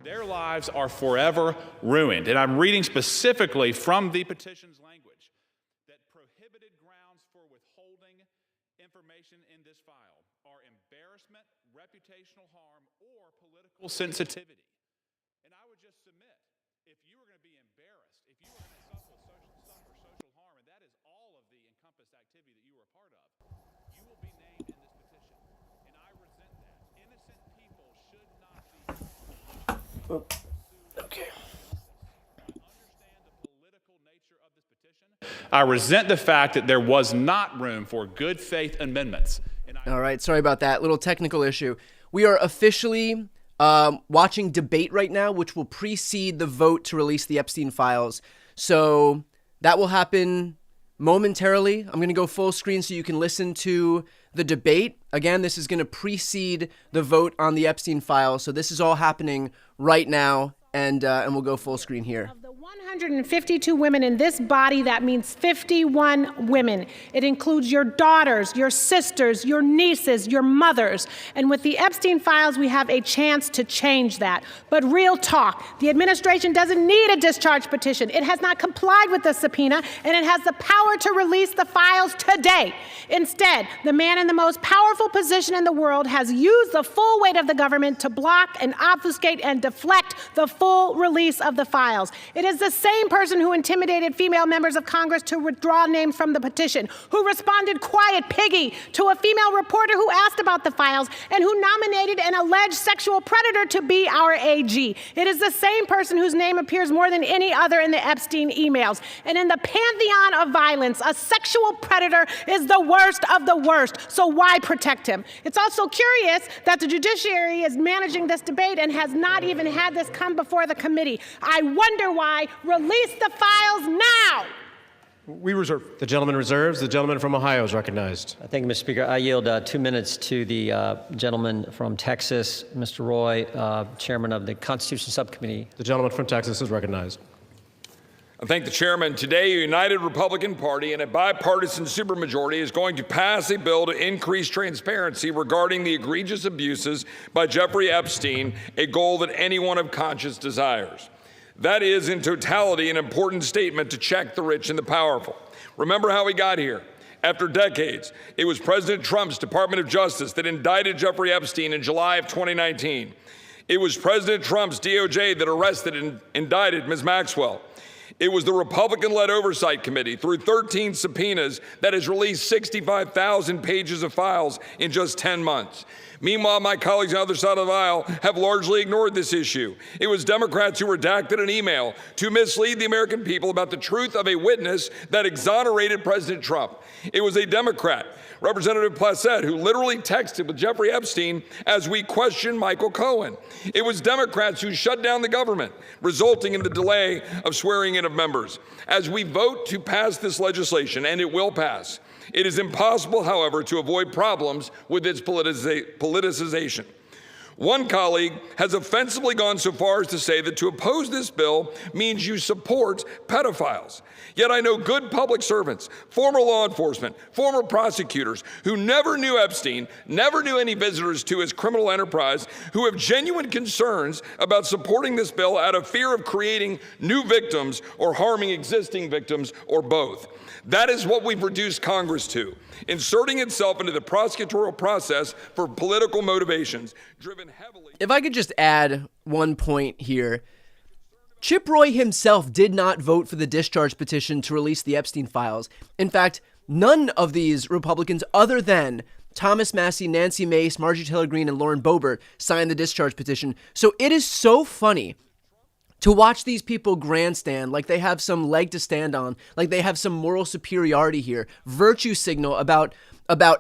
Their lives are forever ruined. And I'm reading specifically from the petition's language that prohibited grounds for withholding information in this file are embarrassment, reputational harm, or political sensitivity. And I would just submit, if you were going to be embarrassed, if you were going to suffer social harm, and that is all of the encompassed activity that you were a part of, you will be named in this petition. And I resent that. Innocent people should not be. Okay. I resent the fact that there was not room for good faith amendments. All right, sorry about that. Little technical issue. We are officially watching debate right now, which will precede the vote to release the Epstein files. So that will happen momentarily. I'm going to go full screen so you can listen to the debate. Again, this is going to precede the vote on the Epstein files. So this is all happening right now, and we'll go full screen here. Of the 152 women in this body, that means 51 women. It includes your daughters, your sisters, your nieces, your mothers. And with the Epstein files, we have a chance to change that. But real talk, the administration doesn't need a discharge petition. It has not complied with the subpoena, and it has the power to release the files today. Instead, the man in the most powerful position in the world has used the full weight of the government to block and obfuscate and deflect the full release of the files. It is the same person who intimidated female members of Congress to withdraw names from the petition, who responded quiet piggy to a female reporter who asked about the files, and who nominated an alleged sexual predator to be our AG. It is the same person whose name appears more than any other in the Epstein emails. And in the pantheon of violence, a sexual predator is the worst of the worst. So why protect him? It's also curious that the judiciary is managing this debate and has not even had this come before the committee. I wonder why. Release the files now. We reserve. The gentleman reserves. The gentleman from Ohio is recognized. Thank you, Mr. Speaker. I yield 2 minutes to the gentleman from Texas, Mr. Roy, chairman of the Constitution Subcommittee. The gentleman from Texas is recognized. I thank the chairman. Today, a united Republican Party and a bipartisan supermajority is going to pass a bill to increase transparency regarding the egregious abuses by Jeffrey Epstein, a goal that anyone of conscience desires. That is, in totality, an important statement to check the rich and the powerful. Remember how we got here. After decades, it was President Trump's Department of Justice that indicted Jeffrey Epstein in July of 2019. It was President Trump's DOJ that arrested and indicted Ms. Maxwell. It was the Republican-led Oversight Committee, through 13 subpoenas, that has released 65,000 pages of files in just 10 months. Meanwhile, my colleagues on the other side of the aisle have largely ignored this issue. It was Democrats who redacted an email to mislead the American people about the truth of a witness that exonerated President Trump. It was a Democrat, Representative Placette, who literally texted with Jeffrey Epstein as we questioned Michael Cohen. It was Democrats who shut down the government, resulting in the delay of swearing in of members. As we vote to pass this legislation, and it will pass, it is impossible, however, to avoid problems with its politicization. One colleague has offensively gone so far as to say that to oppose this bill means you support pedophiles. Yet I know good public servants, former law enforcement, former prosecutors who never knew Epstein, never knew any visitors to his criminal enterprise, who have genuine concerns about supporting this bill out of fear of creating new victims or harming existing victims, or both. That is what we've reduced Congress to, inserting itself into the prosecutorial process for political motivations, driven heavily. If I could just add one point here. Chip Roy himself did not vote for the discharge petition to release the Epstein files. In fact, none of these Republicans other than Thomas Massie, Nancy Mace, Marjorie Taylor Greene, and Lauren Boebert signed the discharge petition. So it is so funny to watch these people grandstand like they have some leg to stand on, like they have some moral superiority here, virtue signal about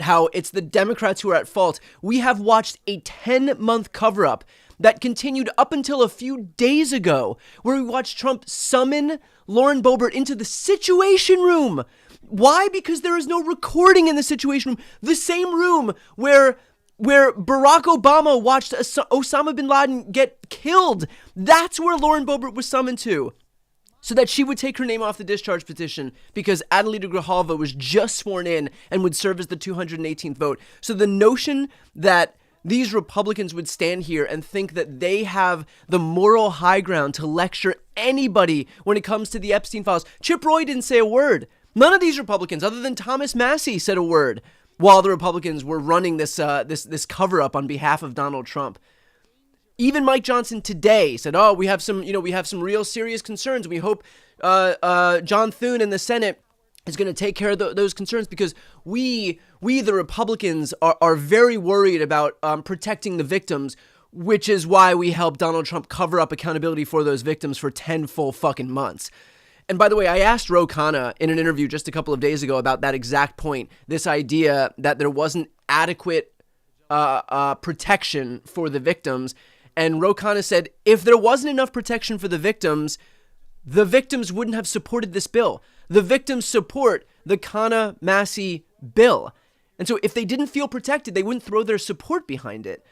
how it's the Democrats who are at fault. We have watched a 10-month cover-up that continued up until a few days ago, where we watched Trump summon Lauren Boebert into the Situation Room. Why? Because there is no recording in the Situation Room. The same room where Barack Obama watched Osama bin Laden get killed. That's where Lauren Boebert was summoned to, so that she would take her name off the discharge petition, because Adelita Grijalva was just sworn in and would serve as the 218th vote. So the notion that these Republicans would stand here and think that they have the moral high ground to lecture anybody when it comes to the Epstein files. Chip Roy didn't say a word. None of these Republicans, other than Thomas Massie, said a word while the Republicans were running this cover-up on behalf of Donald Trump. Even Mike Johnson today said, "Oh, we have some real serious concerns. We hope John Thune in the Senate is going to take care of those concerns, because we the Republicans are very worried about protecting the victims, which is why we helped Donald Trump cover up accountability for those victims for 10 full fucking months." And by the way, I asked Ro Khanna in an interview just a couple of days ago about that exact point, this idea that there wasn't adequate protection for the victims. And Ro Khanna said, if there wasn't enough protection for the victims wouldn't have supported this bill. The victims support the Khanna-Massie bill. And so if they didn't feel protected, they wouldn't throw their support behind it.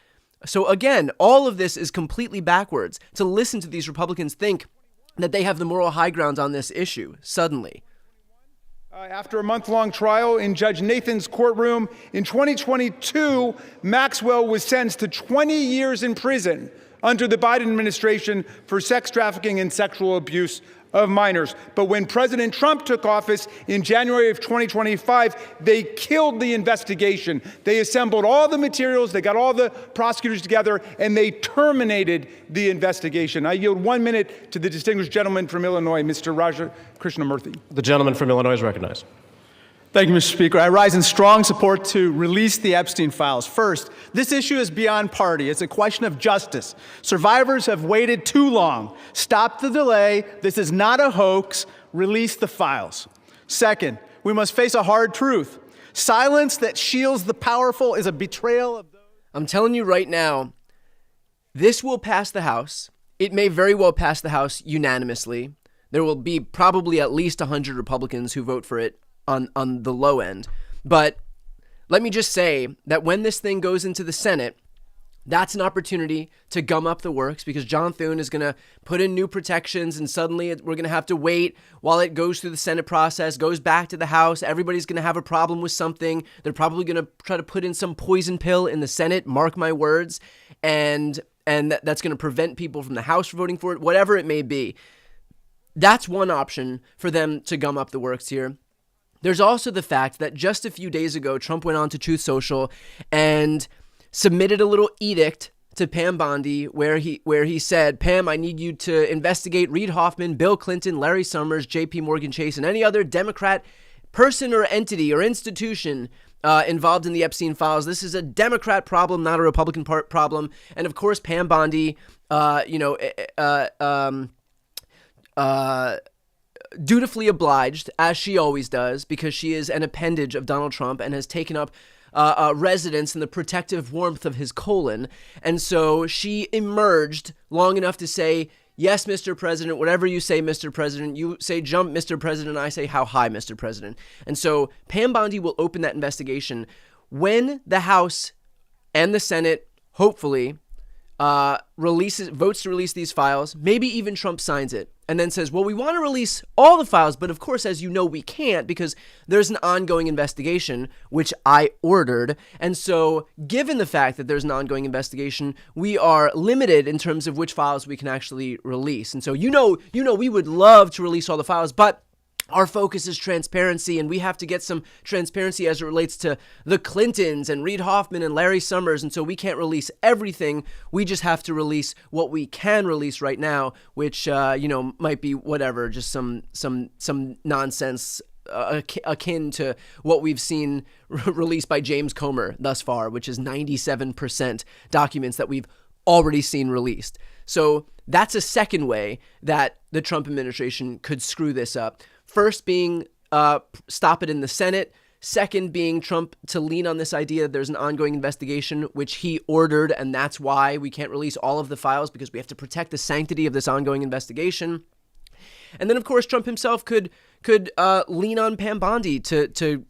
So again, all of this is completely backwards. To listen to these Republicans think that they have the moral high ground on this issue suddenly. After a month-long trial in Judge Nathan's courtroom in 2022, Maxwell was sentenced to 20 years in prison under the Biden administration for sex trafficking and sexual abuse of minors. But when President Trump took office in January of 2025, they killed the investigation. They assembled all the materials, they got all the prosecutors together, and they terminated the investigation. I yield 1 minute to the distinguished gentleman from Illinois, Mr. Raja Krishnamurthy. The gentleman from Illinois is recognized. Thank you, Mr. Speaker. I rise in strong support to release the Epstein files. First, this issue is beyond party. It's a question of justice. Survivors have waited too long. Stop the delay. This is not a hoax. Release the files. Second, we must face a hard truth. Silence that shields the powerful is a betrayal of those. I'm telling you right now, this will pass the House. It may very well pass the House unanimously. There will be probably at least 100 Republicans who vote for it on the low end. But let me just say that when this thing goes into the Senate, that's an opportunity to gum up the works, because John Thune is going to put in new protections, and suddenly we're going to have to wait while it goes through the Senate process, goes back to the House. Everybody's going to have a problem with something. They're probably going to try to put in some poison pill in the Senate, mark my words, and that's going to prevent people from the House from voting for it, whatever it may be. That's one option for them to gum up the works here. There's also the fact that just a few days ago, Trump went on to Truth Social and submitted a little edict to Pam Bondi where he said, "Pam, I need you to investigate Reid Hoffman, Bill Clinton, Larry Summers, J.P. Morgan Chase, and any other Democrat person or entity or institution involved in the Epstein files. This is a Democrat problem, not a Republican problem." And of course, Pam Bondi, dutifully obliged, as she always does, because she is an appendage of Donald Trump and has taken up residence in the protective warmth of his colon. And so she emerged long enough to say, "Yes, Mr. President, whatever you say, Mr. President, you say jump, Mr. President, I say how high, Mr. President." And so Pam Bondi will open that investigation when the House and the Senate, hopefully, votes to release these files. Maybe even Trump signs it and then says, "Well, we want to release all the files, but of course, as you know, we can't because there's an ongoing investigation, which I ordered." And so given the fact that there's an ongoing investigation, we are limited in terms of which files we can actually release. And so, we would love to release all the files, but our focus is transparency, and we have to get some transparency as it relates to the Clintons and Reid Hoffman and Larry Summers, and so we can't release everything. We just have to release what we can release right now, which might be whatever, just some nonsense akin to what we've seen released by James Comer thus far, which is 97% documents that we've already seen released. So that's a second way that the Trump administration could screw this up. First being stop it in the Senate. Second being Trump to lean on this idea that there's an ongoing investigation, which he ordered, and that's why we can't release all of the files, because we have to protect the sanctity of this ongoing investigation. And then, of course, Trump himself could lean on Pam Bondi to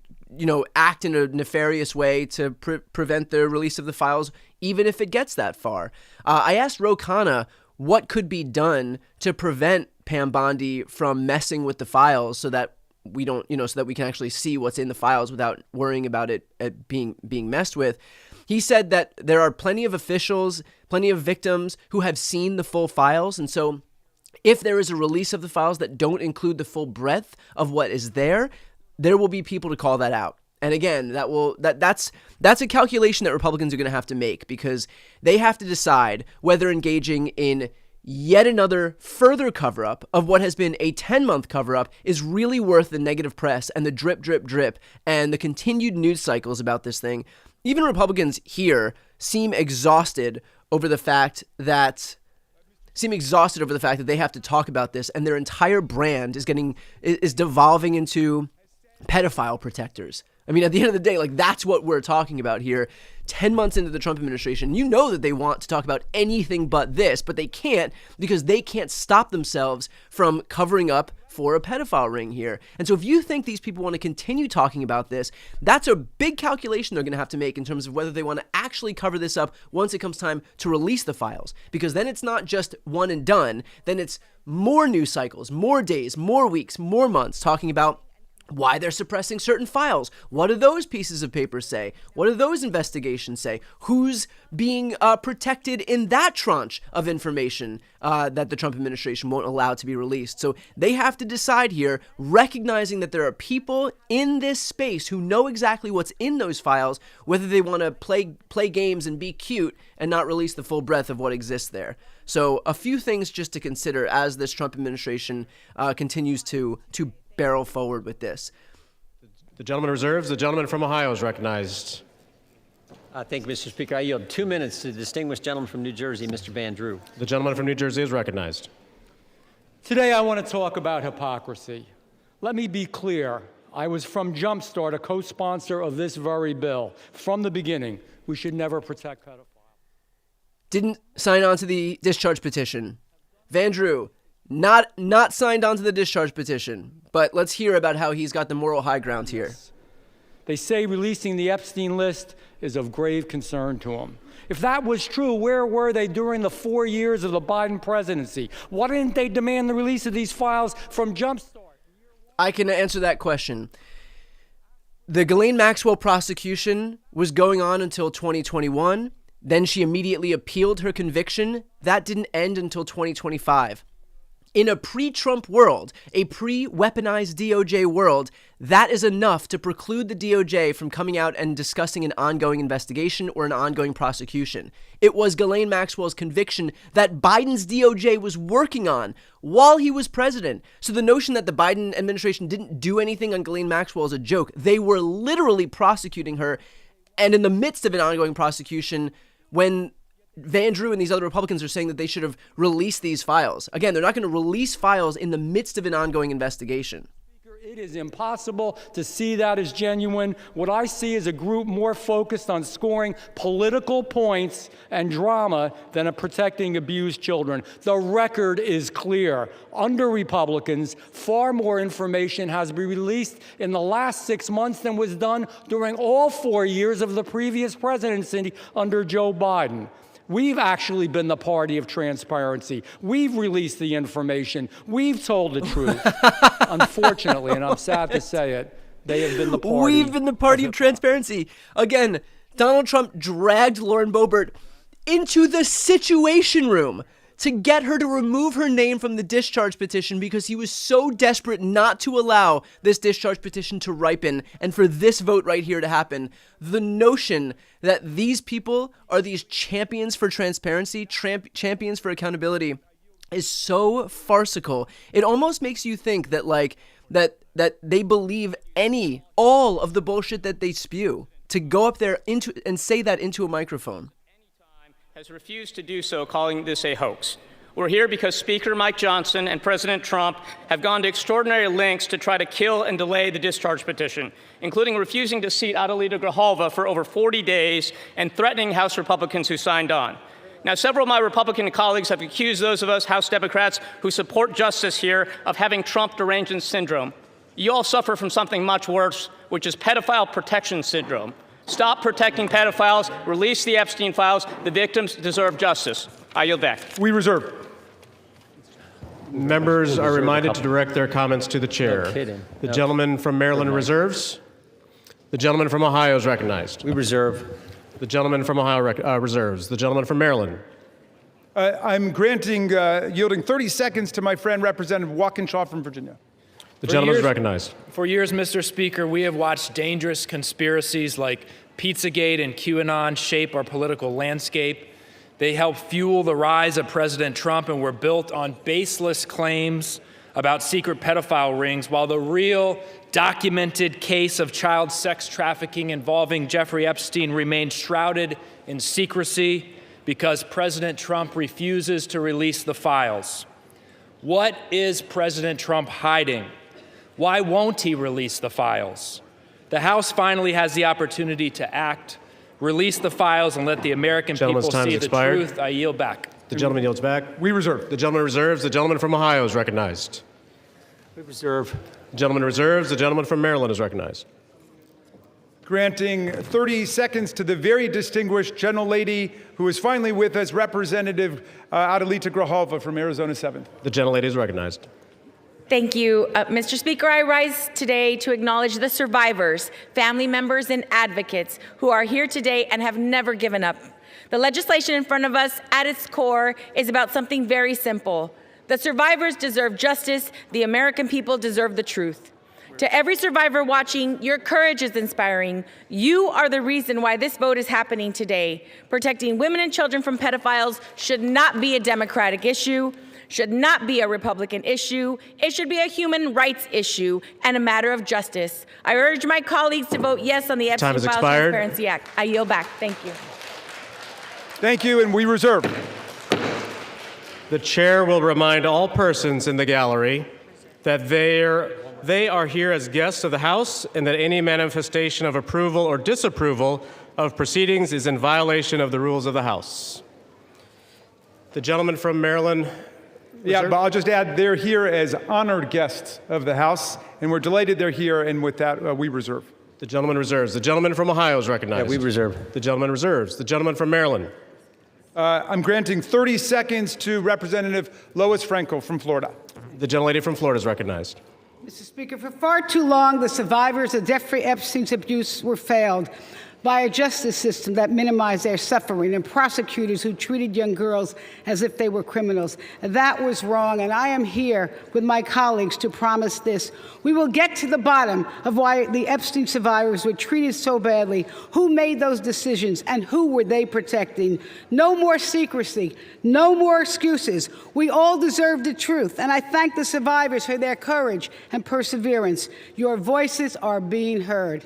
act in a nefarious way to prevent the release of the files, even if it gets that far. I asked Ro Khanna what could be done to prevent Pam Bondi from messing with the files so that we don't, so that we can actually see what's in the files without worrying about it being messed with. He said that there are plenty of officials, plenty of victims who have seen the full files. And so if there is a release of the files that don't include the full breadth of what is there will be people to call that out. And again, that's a calculation that Republicans are going to have to make, because they have to decide whether engaging in yet another further cover-up of what has been a 10-month cover-up is really worth the negative press and the drip, drip, drip and the continued news cycles about this thing. Even Republicans here seem exhausted over the fact that they have to talk about this, and their entire brand is devolving into pedophile protectors. I mean, at the end of the day, that's what we're talking about here. 10 months into the Trump administration, that they want to talk about anything but this, but they can't, because they can't stop themselves from covering up for a pedophile ring here. And so if you think these people want to continue talking about this, that's a big calculation they're going to have to make in terms of whether they want to actually cover this up once it comes time to release the files. Because then it's not just one and done, then it's more news cycles, more days, more weeks, more months talking about why they're suppressing certain files. What do those pieces of paper say? What do those investigations say? Who's being protected in that tranche of information that the Trump administration won't allow to be released? So they have to decide here, recognizing that there are people in this space who know exactly what's in those files, whether they want to play games and be cute and not release the full breadth of what exists there. So a few things just to consider as this Trump administration continues to barrel forward with this. The gentleman reserves. The gentleman from Ohio is recognized. Thank you, Mr. Speaker. I yield 2 minutes to the distinguished gentleman from New Jersey, Mr. Van Drew. The gentleman from New Jersey is recognized. Today I want to talk about hypocrisy. Let me be clear. I was from Jumpstart, a co-sponsor of this very bill. From the beginning, we should never protect pedophiles. Didn't sign on to the discharge petition. Van Drew, not signed on to the discharge petition, but let's hear about how he's got the moral high ground here. They say releasing the Epstein list is of grave concern to him. If that was true, where were they during the 4 years of the Biden presidency? Why didn't they demand the release of these files from Jumpstart? I can answer that question. The Ghislaine Maxwell prosecution was going on until 2021. Then she immediately appealed her conviction. That didn't end until 2025. In a pre-Trump world, a pre-weaponized DOJ world, that is enough to preclude the DOJ from coming out and discussing an ongoing investigation or an ongoing prosecution. It was Ghislaine Maxwell's conviction that Biden's DOJ was working on while he was president. So the notion that the Biden administration didn't do anything on Ghislaine Maxwell is a joke. They were literally prosecuting her, and in the midst of an ongoing prosecution, when Van Drew and these other Republicans are saying that they should have released these files. Again, they're not going to release files in the midst of an ongoing investigation. It is impossible to see that as genuine. What I see is a group more focused on scoring political points and drama than on protecting abused children. The record is clear. Under Republicans, far more information has been released in the last 6 months than was done during all 4 years of the previous presidency under Joe Biden. We've actually been the party of transparency. We've released the information. We've told the truth. Unfortunately, and I'm sad to say it, they have been the party. We've been the party of transparency. Again, Donald Trump dragged Lauren Boebert into the Situation Room to get her to remove her name from the discharge petition because he was so desperate not to allow this discharge petition to ripen and for this vote right here to happen. The notion that these people are these champions for transparency, champions for accountability is so farcical. It almost makes you think that that they believe all of the bullshit that they spew, to go up there and say that into a microphone. Has refused to do so, calling this a hoax. We're here because Speaker Mike Johnson and President Trump have gone to extraordinary lengths to try to kill and delay the discharge petition, including refusing to seat Adelita Grijalva for over 40 days and threatening House Republicans who signed on. Now, several of my Republican colleagues have accused those of us House Democrats who support justice here of having Trump derangement syndrome. You all suffer from something much worse, which is pedophile protection syndrome. Stop protecting pedophiles, release the Epstein files. The victims deserve justice. I yield back. We reserve. Members are reminded to direct their comments to the chair. No kidding. The gentleman from Maryland reserves. The gentleman from Ohio is recognized. We reserve. The gentleman from Ohio reserves. The gentleman from Maryland. I'm yielding 30 seconds to my friend, Representative Walkinshaw from Virginia. The gentleman is recognized. For years, Mr. Speaker, we have watched dangerous conspiracies like Pizzagate and QAnon shape our political landscape. They help fuel the rise of President Trump and were built on baseless claims about secret pedophile rings, while the real documented case of child sex trafficking involving Jeffrey Epstein remained shrouded in secrecy because President Trump refuses to release the files. What is President Trump hiding? Why won't he release the files? The House finally has the opportunity to act. Release the files and let the American people see the truth. I yield back. The gentleman yields back. We reserve. The gentleman reserves. The gentleman from Ohio is recognized. We reserve. The gentleman reserves. The gentleman from Maryland is recognized. Granting 30 seconds to the very distinguished gentlelady who is finally with us, Representative Adelita Grijalva from Arizona 7th. The gentlelady is recognized. Thank you. Mr. Speaker, I rise today to acknowledge the survivors, family members, and advocates who are here today and have never given up. The legislation in front of us, at its core, is about something very simple. The survivors deserve justice. The American people deserve the truth. To every survivor watching, your courage is inspiring. You are the reason why this vote is happening today. Protecting women and children from pedophiles should not be a Democratic issue, should not be a Republican issue. It should be a human rights issue and a matter of justice. I urge my colleagues to vote yes on the Epstein Files Transparency Act. I yield back. Thank you. Thank you, and we reserve. The chair will remind all persons in the gallery that they are here as guests of the House and that any manifestation of approval or disapproval of proceedings is in violation of the rules of the House. The gentleman from Maryland. Yeah, but I'll just add they're here as honored guests of the House, and we're delighted they're here, and with that, we reserve. The gentleman reserves. The gentleman from Ohio is recognized. Yeah, we reserve. The gentleman reserves. The gentleman from Maryland. I'm granting 30 seconds to Representative Lois Frankel from Florida. The gentlelady from Florida is recognized. Mr. Speaker, for far too long, the survivors of Jeffrey Epstein's abuse were failed by a justice system that minimized their suffering and prosecutors who treated young girls as if they were criminals. That was wrong, and I am here with my colleagues to promise this. We will get to the bottom of why the Epstein survivors were treated so badly, who made those decisions, and who were they protecting. No more secrecy, no more excuses. We all deserve the truth, and I thank the survivors for their courage and perseverance. Your voices are being heard.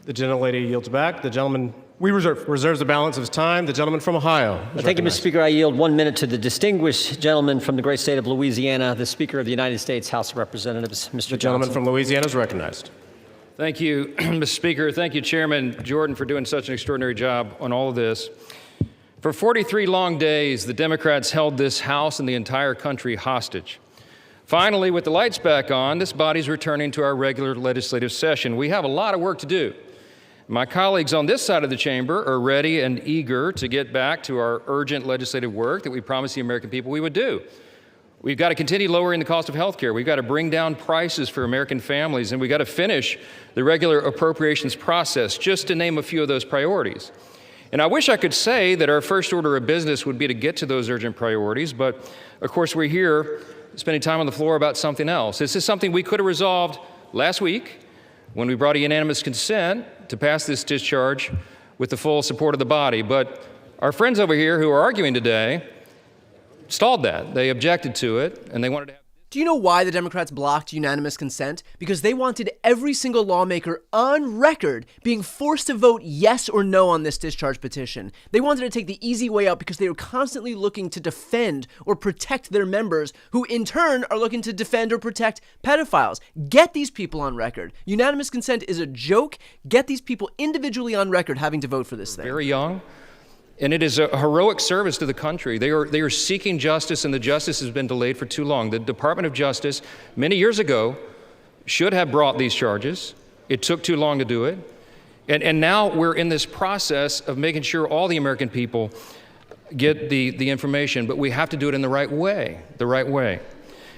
The gentlelady yields back. The gentleman reserves the balance of his time. The gentleman from Ohio. Thank you, Mr. Speaker. I yield 1 minute to the distinguished gentleman from the great state of Louisiana, the Speaker of the United States House of Representatives, Mr. The gentleman from Louisiana is recognized. Thank you, Mr. Speaker. Thank you, Chairman Jordan, for doing such an extraordinary job on all of this. For 43 long days, the Democrats held this House and the entire country hostage. Finally, with the lights back on, this body's returning to our regular legislative session. We have a lot of work to do. My colleagues on this side of the chamber are ready and eager to get back to our urgent legislative work that we promised the American people we would do. We've got to continue lowering the cost of health care. We've got to bring down prices for American families, and we've got to finish the regular appropriations process, just to name a few of those priorities. And I wish I could say that our first order of business would be to get to those urgent priorities, but of course we're here spending time on the floor about something else. This is something we could have resolved last week when we brought a unanimous consent to pass this discharge with the full support of the body. But our friends over here who are arguing today stalled that. They objected to it, and they wanted to have Do you know why the Democrats blocked unanimous consent? Because they wanted every single lawmaker on record being forced to vote yes or no on this discharge petition. They wanted to take the easy way out because they were constantly looking to defend or protect their members, who in turn are looking to defend or protect pedophiles. Get these people on record. Unanimous consent is a joke. Get these people individually on record having to vote for this thing. Very young. And it is a heroic service to the country. They are seeking justice, and the justice has been delayed for too long. The Department of Justice, many years ago, should have brought these charges. It took too long to do it. And now we're in this process of making sure all the American people get the information, but we have to do it in the right way,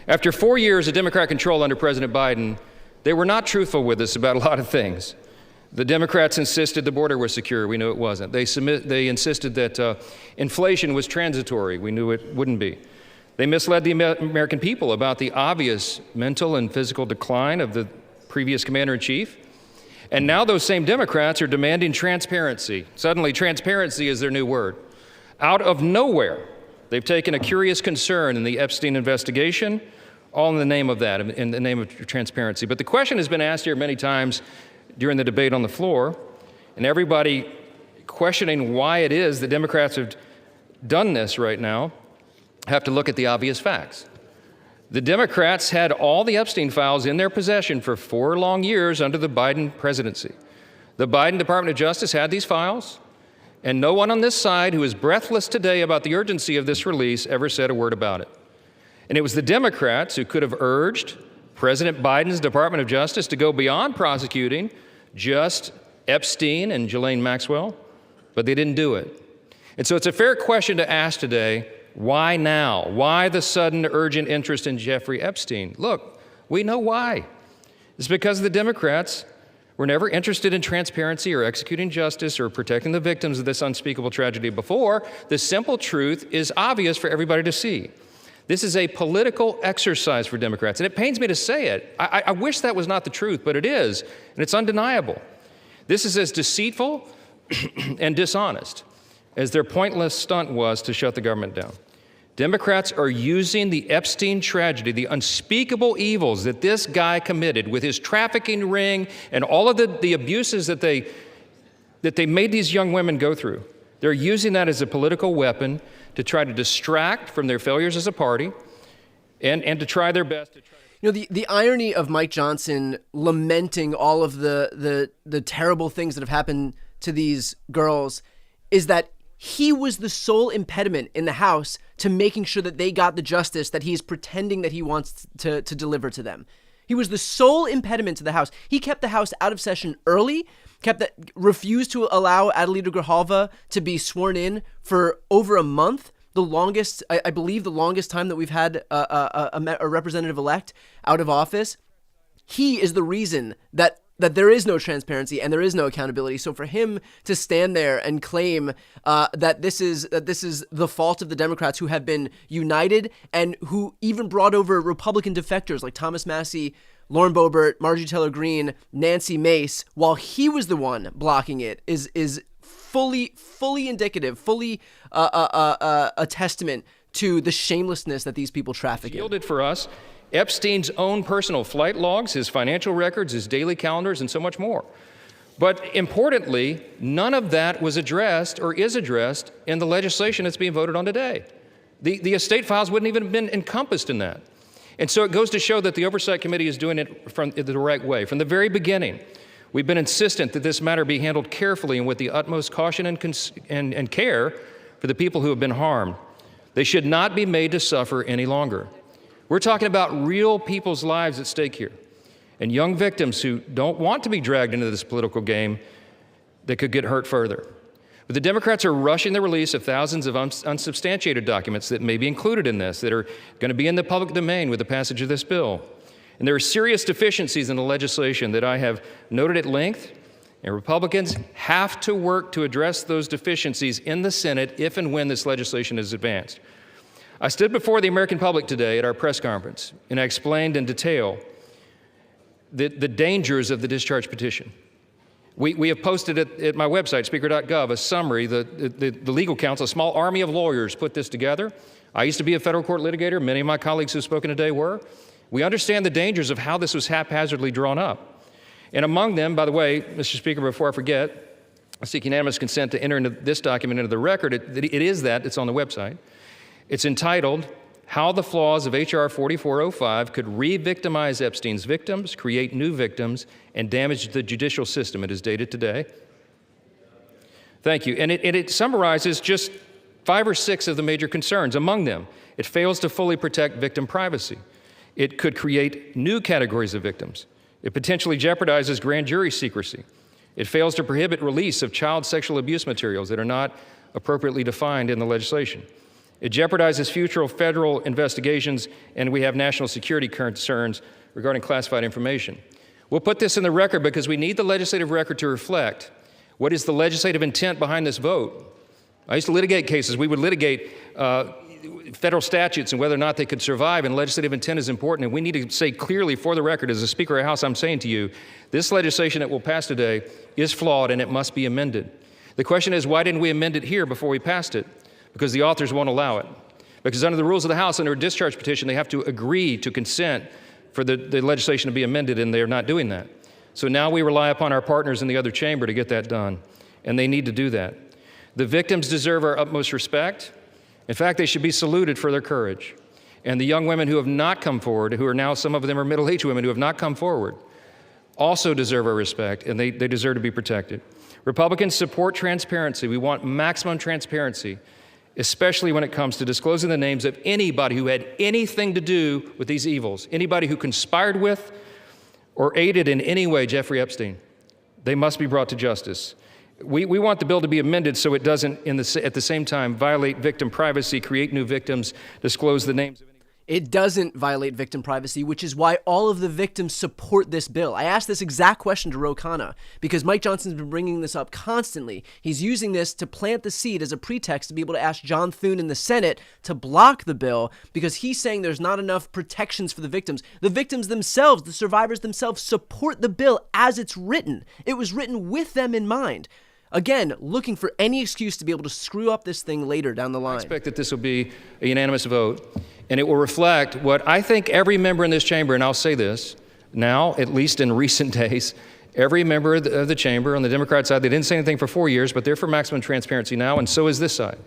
After 4 years of Democrat control under President Biden, they were not truthful with us about a lot of things. The Democrats insisted the border was secure. We knew it wasn't. They insisted that inflation was transitory. We knew it wouldn't be. They misled the American people about the obvious mental and physical decline of the previous commander-in-chief. And now those same Democrats are demanding transparency. Suddenly, transparency is their new word. Out of nowhere, they've taken a curious concern in the Epstein investigation, all in the name of that, in the name of transparency. But the question has been asked here many times during the debate on the floor, and everybody questioning why it is the Democrats have done this right now have to look at the obvious facts. The Democrats had all the Epstein files in their possession for 4 long years under the Biden presidency. The Biden Department of Justice had these files, and no one on this side who is breathless today about the urgency of this release ever said a word about it. And it was the Democrats who could have urged President Biden's Department of Justice to go beyond prosecuting just Epstein and Ghislaine Maxwell, but they didn't do it. And so it's a fair question to ask today, why now? Why the sudden urgent interest in Jeffrey Epstein? Look, we know why. It's because the Democrats were never interested in transparency or executing justice or protecting the victims of this unspeakable tragedy before. The simple truth is obvious for everybody to see. This is a political exercise for Democrats, and it pains me to say it. I wish that was not the truth, but it is, and it's undeniable. This is as deceitful and dishonest as their pointless stunt was to shut the government down. Democrats are using the Epstein tragedy, the unspeakable evils that this guy committed with his trafficking ring and all of the abuses that they made these young women go through. They're using that as a political weapon to try to distract from their failures as a party and to try their best to try to... You know, the irony of Mike Johnson lamenting all of the terrible things that have happened to these girls is that he was the sole impediment in the House to making sure that they got the justice that he's pretending that he wants to deliver to them. He was the sole impediment to the House. He kept the House out of session early, refused to allow Adelita Grijalva to be sworn in for over a month, the longest, I believe the longest time that we've had a representative-elect out of office. He is the reason that there is no transparency and there is no accountability. So for him to stand there and claim that this is the fault of the Democrats who have been united and who even brought over Republican defectors like Thomas Massie, Lauren Boebert, Marjorie Taylor Greene, Nancy Mace, while he was the one blocking it, is fully indicative, fully a testament to the shamelessness that these people traffic in. Yielded for us Epstein's own personal flight logs, his financial records, his daily calendars, and so much more. But importantly, none of that was addressed or is addressed in the legislation that's being voted on today. The estate files wouldn't even have been encompassed in that. And so it goes to show that the Oversight Committee is doing it from the right way. From the very beginning, we've been insistent that this matter be handled carefully and with the utmost caution and care for the people who have been harmed. They should not be made to suffer any longer. We're talking about real people's lives at stake here, and young victims who don't want to be dragged into this political game that could get hurt further. But the Democrats are rushing the release of thousands of unsubstantiated documents that may be included in this, that are going to be in the public domain with the passage of this bill. And there are serious deficiencies in the legislation that I have noted at length, and Republicans have to work to address those deficiencies in the Senate if and when this legislation is advanced. I stood before the American public today at our press conference, and I explained in detail the dangers of the discharge petition. We have posted at my website, speaker.gov, a summary. The legal counsel, a small army of lawyers, put this together I used to be a federal court litigator. Many of my colleagues who've spoken today were. We understand the dangers of how this was haphazardly drawn up. And among them, by the way, Mr. Speaker, before I forget, I seek unanimous consent to enter into this document into the record. It's on the website. It's entitled, How the Flaws of H.R. 4405 Could Re-Victimize Epstein's Victims, Create New Victims, and Damage the Judicial System. It is dated today. Thank you. And it summarizes just 5 or 6 of the major concerns. Among them, it fails to fully protect victim privacy. It could create new categories of victims. It potentially jeopardizes grand jury secrecy. It fails to prohibit release of child sexual abuse materials that are not appropriately defined in the legislation. It jeopardizes future federal investigations, and we have national security concerns regarding classified information. We'll put this in the record because we need the legislative record to reflect what is the legislative intent behind this vote. I used to litigate cases. We would litigate federal statutes and whether or not they could survive, and legislative intent is important. And we need to say clearly for the record, as a Speaker of the House, I'm saying to you, this legislation that will pass today is flawed and it must be amended. The question is, why didn't we amend it here before we passed it? Because the authors won't allow it. Because under the rules of the House, under a discharge petition, they have to agree to consent for the legislation to be amended, and they're not doing that. So now we rely upon our partners in the other chamber to get that done, and they need to do that. The victims deserve our utmost respect. In fact, they should be saluted for their courage. And the young women who have not come forward, who are now, some of them are middle-aged women who have not come forward, also deserve our respect, and they deserve to be protected. Republicans support transparency. We want maximum transparency, especially when it comes to disclosing the names of anybody who had anything to do with these evils, anybody who conspired with or aided in any way Jeffrey Epstein. They must be brought to justice. We want the bill to be amended so it doesn't, at the same time, violate victim privacy, create new victims, disclose the names of any. It doesn't violate victim privacy, which is why all of the victims support this bill. I asked this exact question to Ro Khanna because Mike Johnson's been bringing this up constantly. He's using this to plant the seed as a pretext to be able to ask John Thune in the Senate to block the bill because he's saying there's not enough protections for the victims. The victims themselves, the survivors themselves, support the bill as it's written. It was written with them in mind. Again, looking for any excuse to be able to screw up this thing later down the line. I expect that this will be a unanimous vote, and it will reflect what I think every member in this chamber, and I'll say this now, at least in recent days, every member of the chamber on the Democrat side, they didn't say anything for 4 years, but they're for maximum transparency now, and so is this side.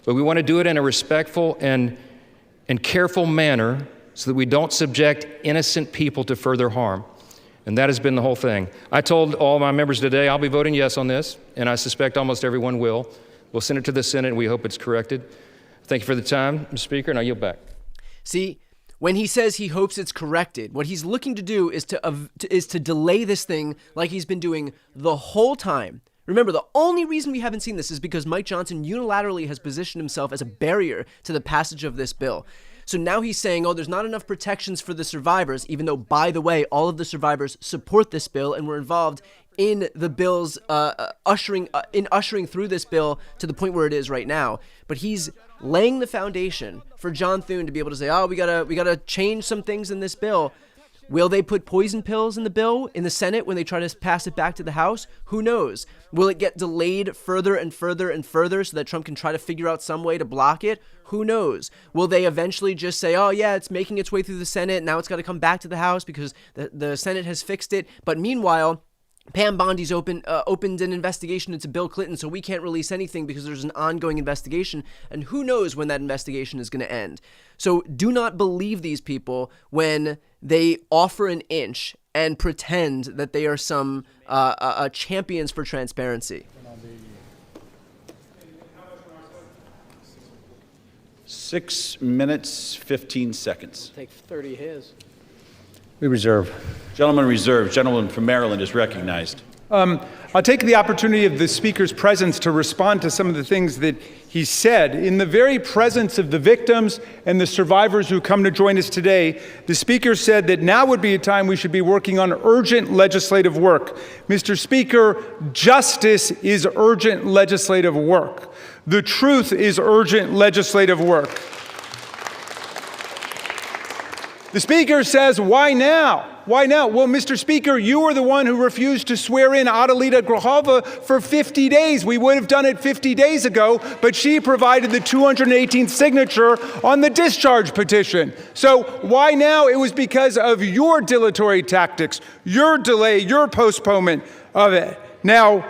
But we want to do it in a respectful and careful manner so that we don't subject innocent people to further harm. And that has been the whole thing. I told all my members today I'll be voting yes on this, and I suspect almost everyone will. We'll send it to the Senate, and we hope it's corrected. Thank you for the time, Mr. Speaker, and I yield back. See, when he says he hopes it's corrected, what he's looking to do is to delay this thing like he's been doing the whole time. Remember, the only reason we haven't seen this is because Mike Johnson unilaterally has positioned himself as a barrier to the passage of this bill. So now he's saying, oh, there's not enough protections for the survivors, even though, by the way, all of the survivors support this bill and were involved in the bill's ushering through this bill to the point where it is right now. But he's laying the foundation for John Thune to be able to say, oh, we gotta change some things in this bill. Will they put poison pills in the bill in the Senate when they try to pass it back to the House? Who knows? Will it get delayed further and further and further so that Trump can try to figure out some way to block it? Who knows? Will they eventually just say, oh, yeah, it's making its way through the Senate, now it's got to come back to the House because the Senate has fixed it? But meanwhile, Pam Bondi's opened an investigation into Bill Clinton, so we can't release anything because there's an ongoing investigation, and who knows when that investigation is going to end. So do not believe these people when they offer an inch and pretend that they are some champions for transparency. 6 minutes, 15 seconds. Take 30 his. We reserve. Gentleman reserved. Gentleman from Maryland is recognized. I'll take the opportunity of the Speaker's presence to respond to some of the things that he said. In the very presence of the victims and the survivors who come to join us today, the Speaker said that now would be a time we should be working on urgent legislative work. Mr. Speaker, justice is urgent legislative work. The truth is urgent legislative work. The Speaker says, why now? Why now? Well, Mr. Speaker, you were the one who refused to swear in Adelita Grijalva for 50 days. We would have done it 50 days ago, but she provided the 218th signature on the discharge petition. So why now? It was because of your dilatory tactics, your delay, your postponement of it. Now,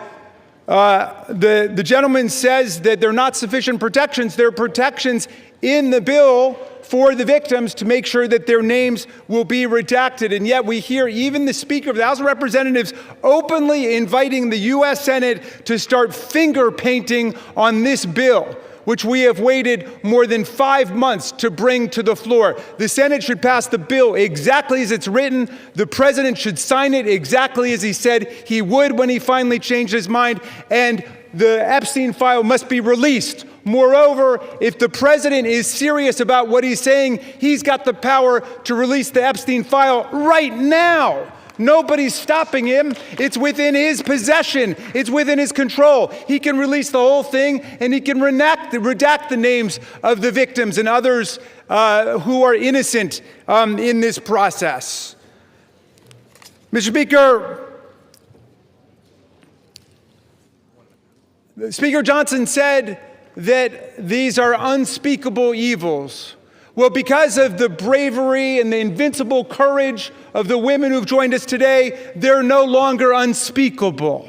the gentleman says that there are not sufficient protections. There are protections in the bill for the victims to make sure that their names will be redacted. And yet we hear even the Speaker of the House of Representatives openly inviting the U.S. Senate to start finger painting on this bill, which we have waited more than 5 months to bring to the floor. The Senate should pass the bill exactly as it's written. The president should sign it exactly as he said he would when he finally changed his mind. And the Epstein file must be released. Moreover, if the president is serious about what he's saying, he's got the power to release the Epstein file right now. Nobody's stopping him. It's within his possession. It's within his control. He can release the whole thing, and he can redact the names of the victims and others who are innocent in this process. Mr. Speaker, Speaker Johnson said that these are unspeakable evils. Well, because of the bravery and the invincible courage of the women who've joined us today, they're no longer unspeakable.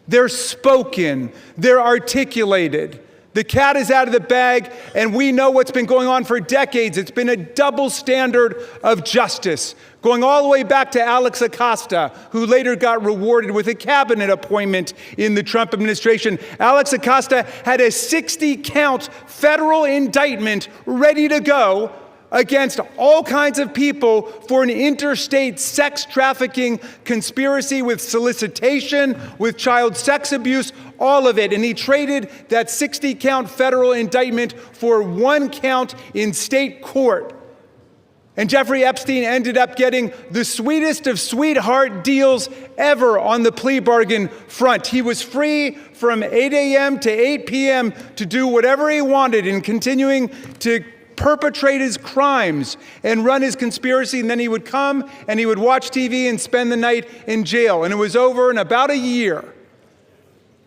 They're spoken. They're articulated. The cat is out of the bag, and we know what's been going on for decades. It's been a double standard of justice, going all the way back to Alex Acosta, who later got rewarded with a cabinet appointment in the Trump administration. Alex Acosta had a 60-count federal indictment ready to go against all kinds of people for an interstate sex trafficking conspiracy with solicitation, with child sex abuse, all of it. And he traded that 60-count federal indictment for 1 count in state court. And Jeffrey Epstein ended up getting the sweetest of sweetheart deals ever on the plea bargain front. He was free from 8 a.m. to 8 p.m. to do whatever he wanted and continuing to perpetrate his crimes and run his conspiracy, and then he would come and he would watch TV and spend the night in jail. And it was over in about a year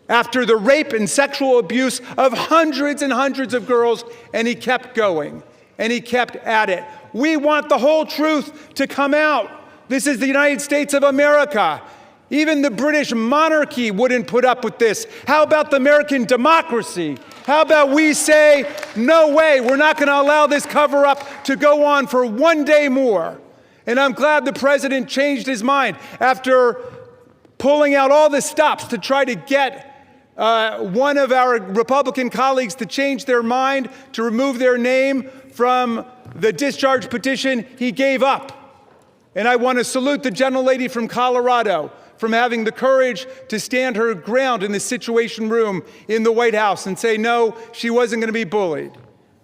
after the rape and sexual abuse of hundreds and hundreds of girls, and he kept going and he kept at it. We want the whole truth to come out. This is the United States of America. Even the British monarchy wouldn't put up with this. How about the American democracy? How about we say, no way, we're not going to allow this cover-up to go on for 1 day more. And I'm glad the president changed his mind after pulling out all the stops to try to get one of our Republican colleagues to change their mind, to remove their name from the discharge petition. He gave up. And I want to salute the gentlelady from Colorado from having the courage to stand her ground in the Situation Room in the White House and say, no, she wasn't going to be bullied.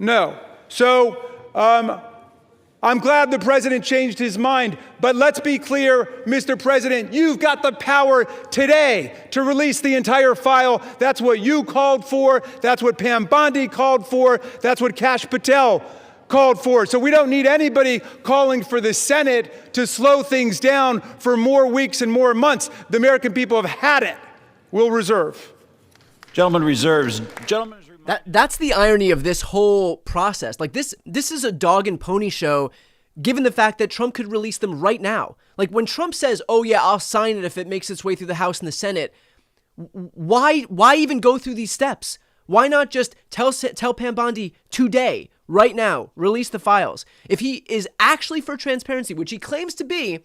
No. So I'm glad the president changed his mind. But let's be clear, Mr. President, you've got the power today to release the entire file. That's what you called for. That's what Pam Bondi called for. That's what Kash Patel called for. So we don't need anybody calling for the Senate to slow things down for more weeks and more months. The American people have had it. We'll reserve. Gentleman reserves. Gentleman. That's the irony of this whole process. Like this is a dog and pony show, given the fact that Trump could release them right now. Like when Trump says, "Oh yeah, I'll sign it if it makes its way through the House and the Senate," why even go through these steps? Why not just tell Pam Bondi today, right now, release the files? If he is actually for transparency, which he claims to be,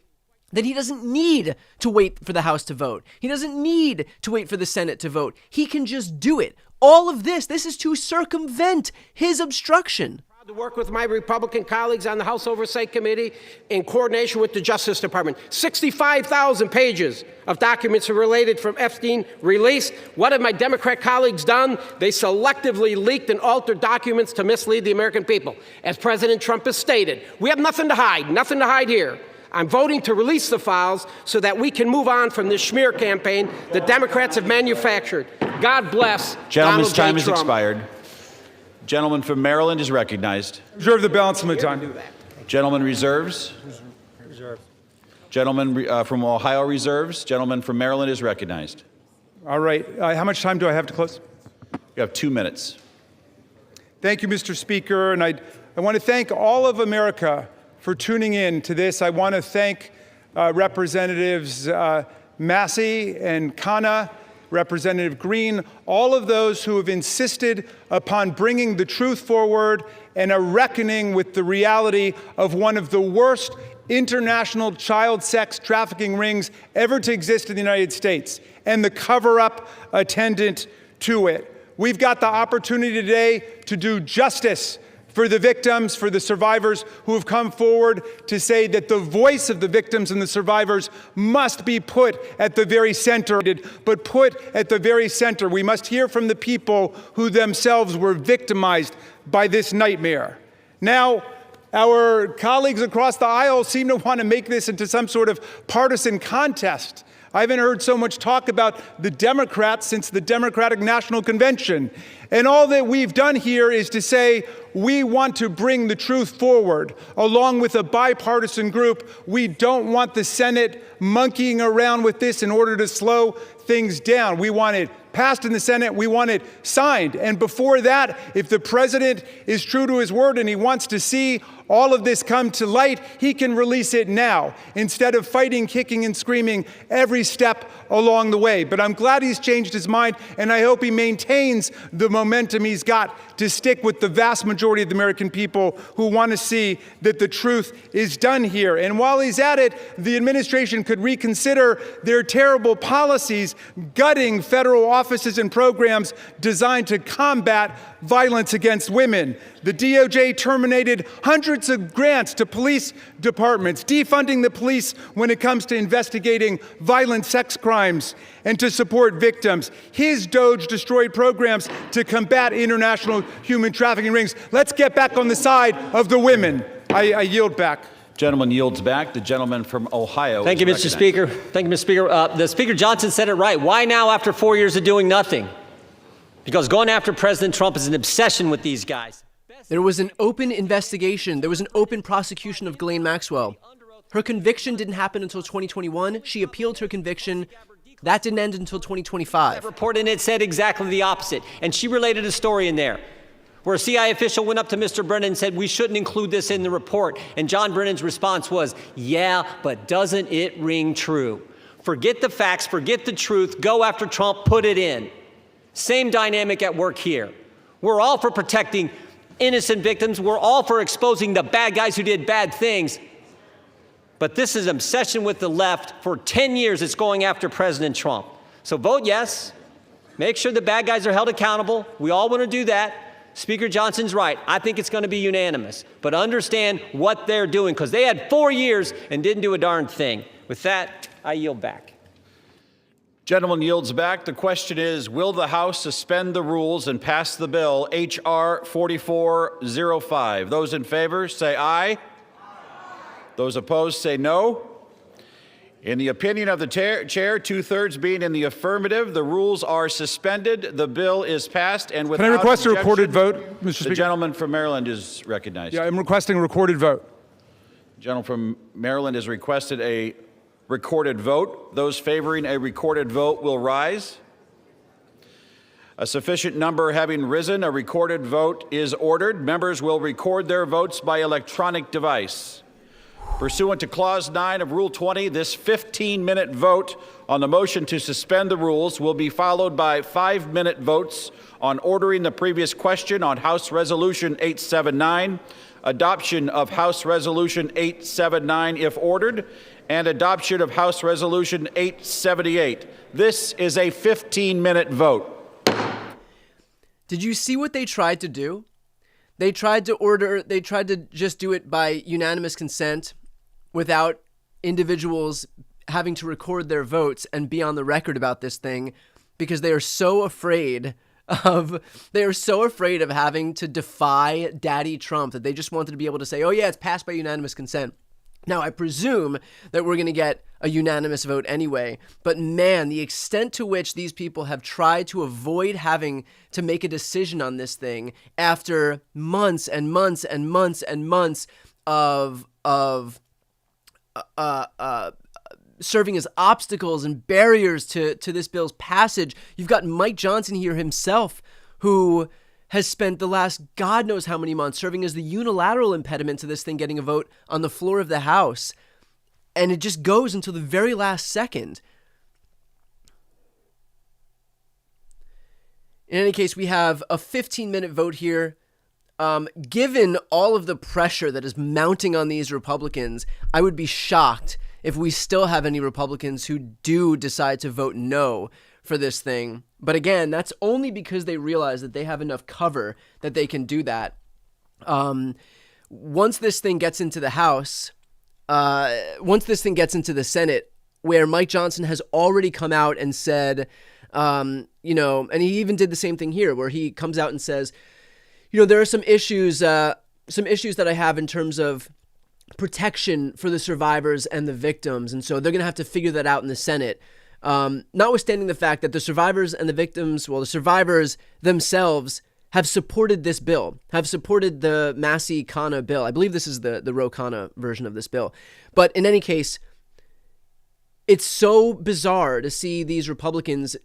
then he doesn't need to wait for the House to vote. He doesn't need to wait for the Senate to vote. He can just do it. All of this is to circumvent his obstruction. To work with my Republican colleagues on the House Oversight Committee in coordination with the Justice Department. 65,000 pages of documents are related from Epstein released. What have my Democrat colleagues done? They selectively leaked and altered documents to mislead the American people. As President Trump has stated, we have nothing to hide here. I'm voting to release the files so that we can move on from this smear campaign the Democrats have manufactured. God bless Gentleman's Donald J. time has Trump. expired. Gentleman from Maryland is recognized. Reserve the balance of my time. Gentleman reserves. Gentleman from Ohio reserves. Gentleman from Maryland is recognized. All right. How much time do I have to close? You have 2 minutes. Thank you, Mr. Speaker. And I want to thank all of America for tuning in to this. I want to thank Representatives Massey and Khanna, Representative Green, all of those who have insisted upon bringing the truth forward and a reckoning with the reality of one of the worst international child sex trafficking rings ever to exist in the United States and the cover-up attendant to it. We've got the opportunity today to do justice for the victims, for the survivors who have come forward to say that the voice of the victims and the survivors must be put at the very center, but put at the very center. We must hear from the people who themselves were victimized by this nightmare. Now, our colleagues across the aisle seem to want to make this into some sort of partisan contest. I haven't heard so much talk about the Democrats since the Democratic National Convention. And all that we've done here is to say we want to bring the truth forward along with a bipartisan group. We don't want the Senate monkeying around with this in order to slow things down. We want it passed in the Senate. We want it signed. And before that, if the president is true to his word and he wants to see all of this come to light, he can release it now instead of fighting, kicking, and screaming every step along the way. But I'm glad he's changed his mind, and I hope he maintains the momentum he's got to stick with the vast majority of the American people who want to see that the truth is done here. And while he's at it, the administration could reconsider their terrible policies gutting federal offices and programs designed to combat violence against women. The DOJ terminated hundreds of grants to police departments, defunding the police when it comes to investigating violent sex crimes and to support victims. His DOJ destroyed programs to combat international human trafficking rings. Let's get back on the side of the women. I yield back. Gentleman yields back. The gentleman from Ohio. Thank you, Mr. Speaker. Thank you, Mr. Speaker. The Speaker Johnson said it right. Why now after 4 years of doing nothing? Because going after President Trump is an obsession with these guys. There was an open investigation. There was an open prosecution of Ghislaine Maxwell. Her conviction didn't happen until 2021. She appealed her conviction. That didn't end until 2025. That report in it said exactly the opposite. And she related a story in there where a CIA official went up to Mr. Brennan and said, we shouldn't include this in the report. And John Brennan's response was, yeah, but doesn't it ring true? Forget the facts, forget the truth, go after Trump, put it in. Same dynamic at work here. We're all for protecting innocent victims. We're all for exposing the bad guys who did bad things. But this is an obsession with the left. For 10 years, it's going after President Trump. So vote yes. Make sure the bad guys are held accountable. We all want to do that. Speaker Johnson's right. I think it's going to be unanimous. But understand what they're doing, because they had 4 years and didn't do a darn thing. With that, I yield back. Gentleman yields back. The question is, will the House suspend the rules and pass the bill H.R. 4405? Those in favor say aye. Aye. Those opposed say no. In the opinion of the chair, 2/3 being in the affirmative, the rules are suspended. The bill is passed. And without Can I request a recorded vote, Mr. Speaker? The gentleman from Maryland is recognized. Yeah, I'm requesting a recorded vote. The gentleman from Maryland has requested a recorded vote. Those favoring a recorded vote will rise. A sufficient number having risen, a recorded vote is ordered. Members will record their votes by electronic device. Pursuant to Clause 9 of Rule 20, this 15-minute vote on the motion to suspend the rules will be followed by 5-minute votes on ordering the previous question on House Resolution 879, adoption of House Resolution 879 if ordered, and adoption of House Resolution 878. This is a 15-minute vote. Did you see what they tried to do? They tried to just do it by unanimous consent without individuals having to record their votes and be on the record about this thing because they are so afraid of having to defy Daddy Trump that they just wanted to be able to say, oh yeah, it's passed by unanimous consent. Now, I presume that we're going to get a unanimous vote anyway, but man, the extent to which these people have tried to avoid having to make a decision on this thing after months and months and months and months of serving as obstacles and barriers to this bill's passage. You've got Mike Johnson here himself, who has spent the last God knows how many months serving as the unilateral impediment to this thing getting a vote on the floor of the House. And it just goes until the very last second. In any case, we have a 15-minute vote here. Given all of the pressure that is mounting on these Republicans, I would be shocked if we still have any Republicans who do decide to vote no for this thing. But again, that's only because they realize that they have enough cover that they can do that. Once this thing gets into the House, once this thing gets into the Senate, where Mike Johnson has already come out and said, and he even did the same thing here, where he comes out and says, there are some issues that I have in terms of protection for the survivors and the victims, and so they're going to have to figure that out in the Senate. Notwithstanding the fact that the survivors and the victims, the survivors themselves have supported this bill, have supported the Massey-Khanna bill. I believe this is the Ro-Khanna version of this bill. But in any case, it's so bizarre to see these Republicans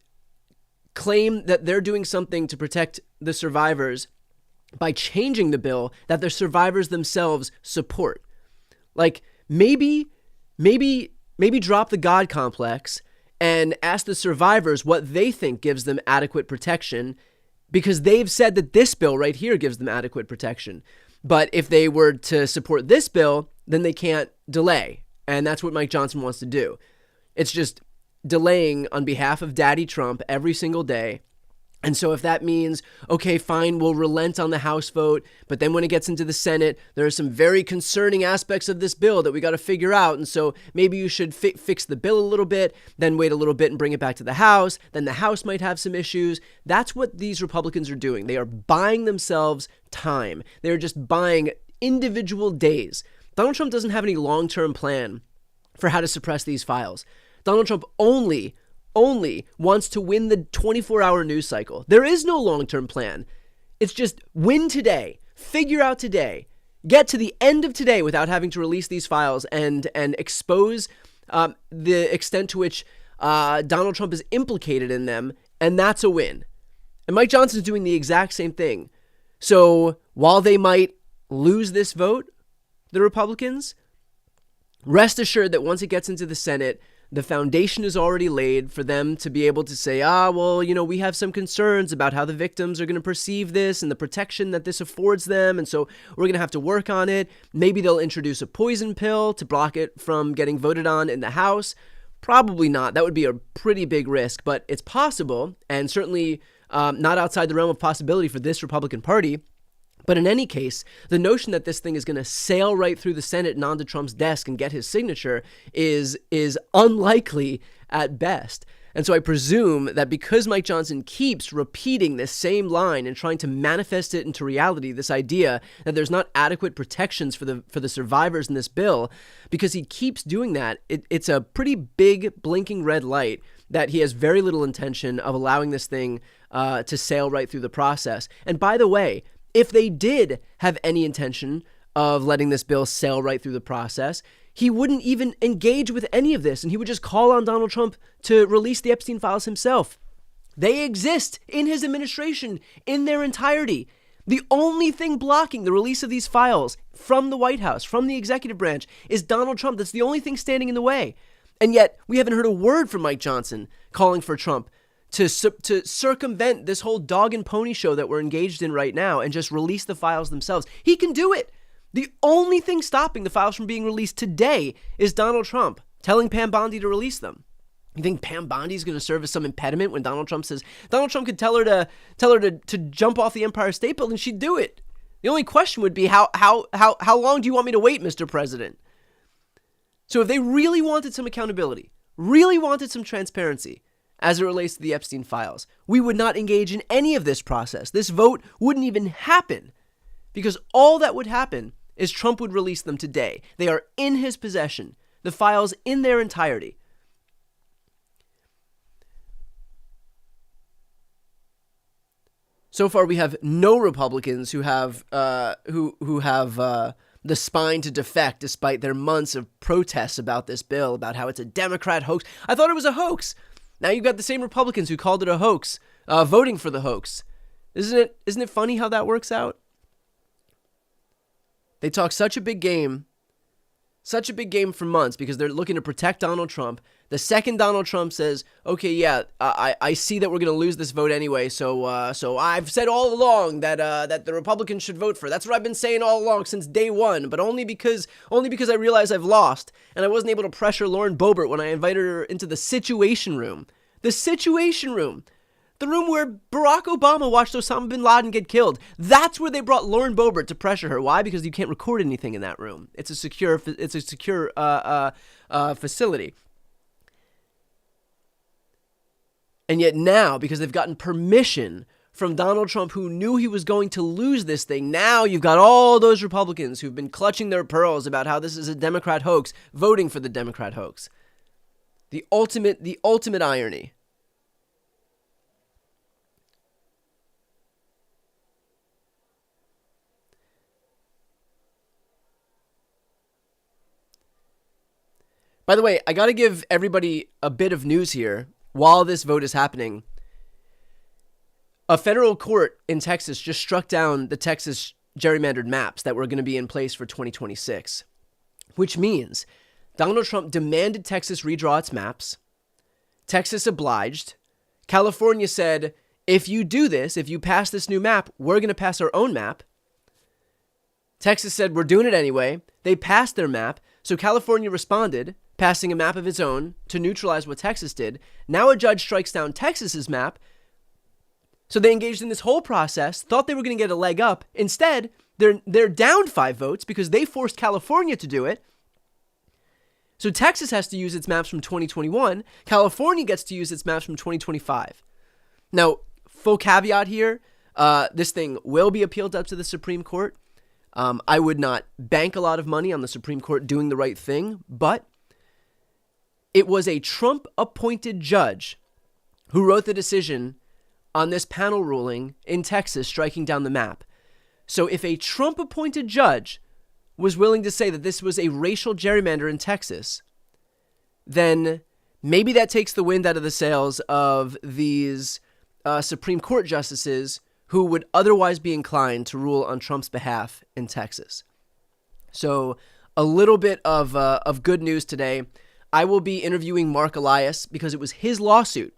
claim that they're doing something to protect the survivors by changing the bill that the survivors themselves support. Like, maybe drop the God complex and ask the survivors what they think gives them adequate protection, because they've said that this bill right here gives them adequate protection. But if they were to support this bill, then they can't delay. And that's what Mike Johnson wants to do. It's just delaying on behalf of Daddy Trump every single day. And so if that means, okay, fine, we'll relent on the House vote, but then when it gets into the Senate, there are some very concerning aspects of this bill that we got to figure out. And so maybe you should fix the bill a little bit, then wait a little bit and bring it back to the House. Then the House might have some issues. That's what these Republicans are doing. They are buying themselves time. They're just buying individual days. Donald Trump doesn't have any long-term plan for how to suppress these files. Donald Trump only wants to win the 24-hour news cycle. There is no long-term plan. It's just win today, figure out today, get to the end of today without having to release these files and expose the extent to which Donald Trump is implicated in them, and that's a win. And Mike Johnson is doing the exact same thing. So while they might lose this vote, the Republicans, rest assured that once it gets into the Senate, the foundation is already laid for them to be able to say, we have some concerns about how the victims are going to perceive this and the protection that this affords them, and so we're going to have to work on it. Maybe they'll introduce a poison pill to block it from getting voted on in the House. Probably not. That would be a pretty big risk, but it's possible, and certainly not outside the realm of possibility for this Republican Party. But in any case, the notion that this thing is going to sail right through the Senate and onto Trump's desk and get his signature is unlikely at best. And so I presume that because Mike Johnson keeps repeating this same line and trying to manifest it into reality, this idea that there's not adequate protections for the survivors in this bill, because he keeps doing that, it's a pretty big blinking red light that he has very little intention of allowing this thing to sail right through the process. And by the way, if they did have any intention of letting this bill sail right through the process, he wouldn't even engage with any of this, and he would just call on Donald Trump to release the Epstein files himself. They exist in his administration in their entirety. The only thing blocking the release of these files from the White House, from the executive branch, is Donald Trump. That's the only thing standing in the way. And yet, we haven't heard a word from Mike Johnson calling for Trump to circumvent this whole dog and pony show that we're engaged in right now and just release the files themselves. He can do it. The only thing stopping the files from being released today is Donald Trump telling Pam Bondi to release them. You think Pam Bondi is going to serve as some impediment when Donald Trump says Donald Trump could tell her to jump off the Empire State Building? She'd do it. The only question would be how long do you want me to wait, Mr. President? So if they really wanted some accountability, really wanted some transparency as it relates to the Epstein files, we would not engage in any of this process. This vote wouldn't even happen, because all that would happen is Trump would release them today. They are in his possession, the files in their entirety. So far, we have no Republicans who have the spine to defect despite their months of protests about this bill, about how it's a Democrat hoax. I thought it was a hoax. Now you've got the same Republicans who called it a hoax, voting for the hoax. Isn't it funny how that works out? They talk such a big game for months because they're looking to protect Donald Trump. The second Donald Trump says, okay, yeah, I see that we're going to lose this vote anyway, so I've said all along that the Republicans should vote for. That's what I've been saying all along since day one, but only because I realize I've lost, and I wasn't able to pressure Lauren Boebert when I invited her into the Situation Room. The Situation Room. The room where Barack Obama watched Osama bin Laden get killed. That's where they brought Lauren Boebert to pressure her. Why? Because you can't record anything in that room. It's a secure facility. And yet now, because they've gotten permission from Donald Trump, who knew he was going to lose this thing, now you've got all those Republicans who've been clutching their pearls about how this is a Democrat hoax, voting for the Democrat hoax. The ultimate irony. By the way, I got to give everybody a bit of news here while this vote is happening. A federal court in Texas just struck down the Texas gerrymandered maps that were going to be in place for 2026, which means Donald Trump demanded Texas redraw its maps. Texas obliged. California said, if you do this, if you pass this new map, we're going to pass our own map. Texas said, we're doing it anyway. They passed their map. So California responded, passing a map of its own to neutralize what Texas did. Now a judge strikes down Texas's map. So they engaged in this whole process, thought they were going to get a leg up. Instead, they're down 5 votes because they forced California to do it. So Texas has to use its maps from 2021. California gets to use its maps from 2025. Now, full caveat here, this thing will be appealed up to the Supreme Court. I would not bank a lot of money on the Supreme Court doing the right thing, but it was a Trump-appointed judge who wrote the decision on this panel ruling in Texas striking down the map. So if a Trump-appointed judge was willing to say that this was a racial gerrymander in Texas, then maybe that takes the wind out of the sails of these Supreme Court justices who would otherwise be inclined to rule on Trump's behalf in Texas. So a little bit of good news today. I will be interviewing Mark Elias because it was his lawsuit.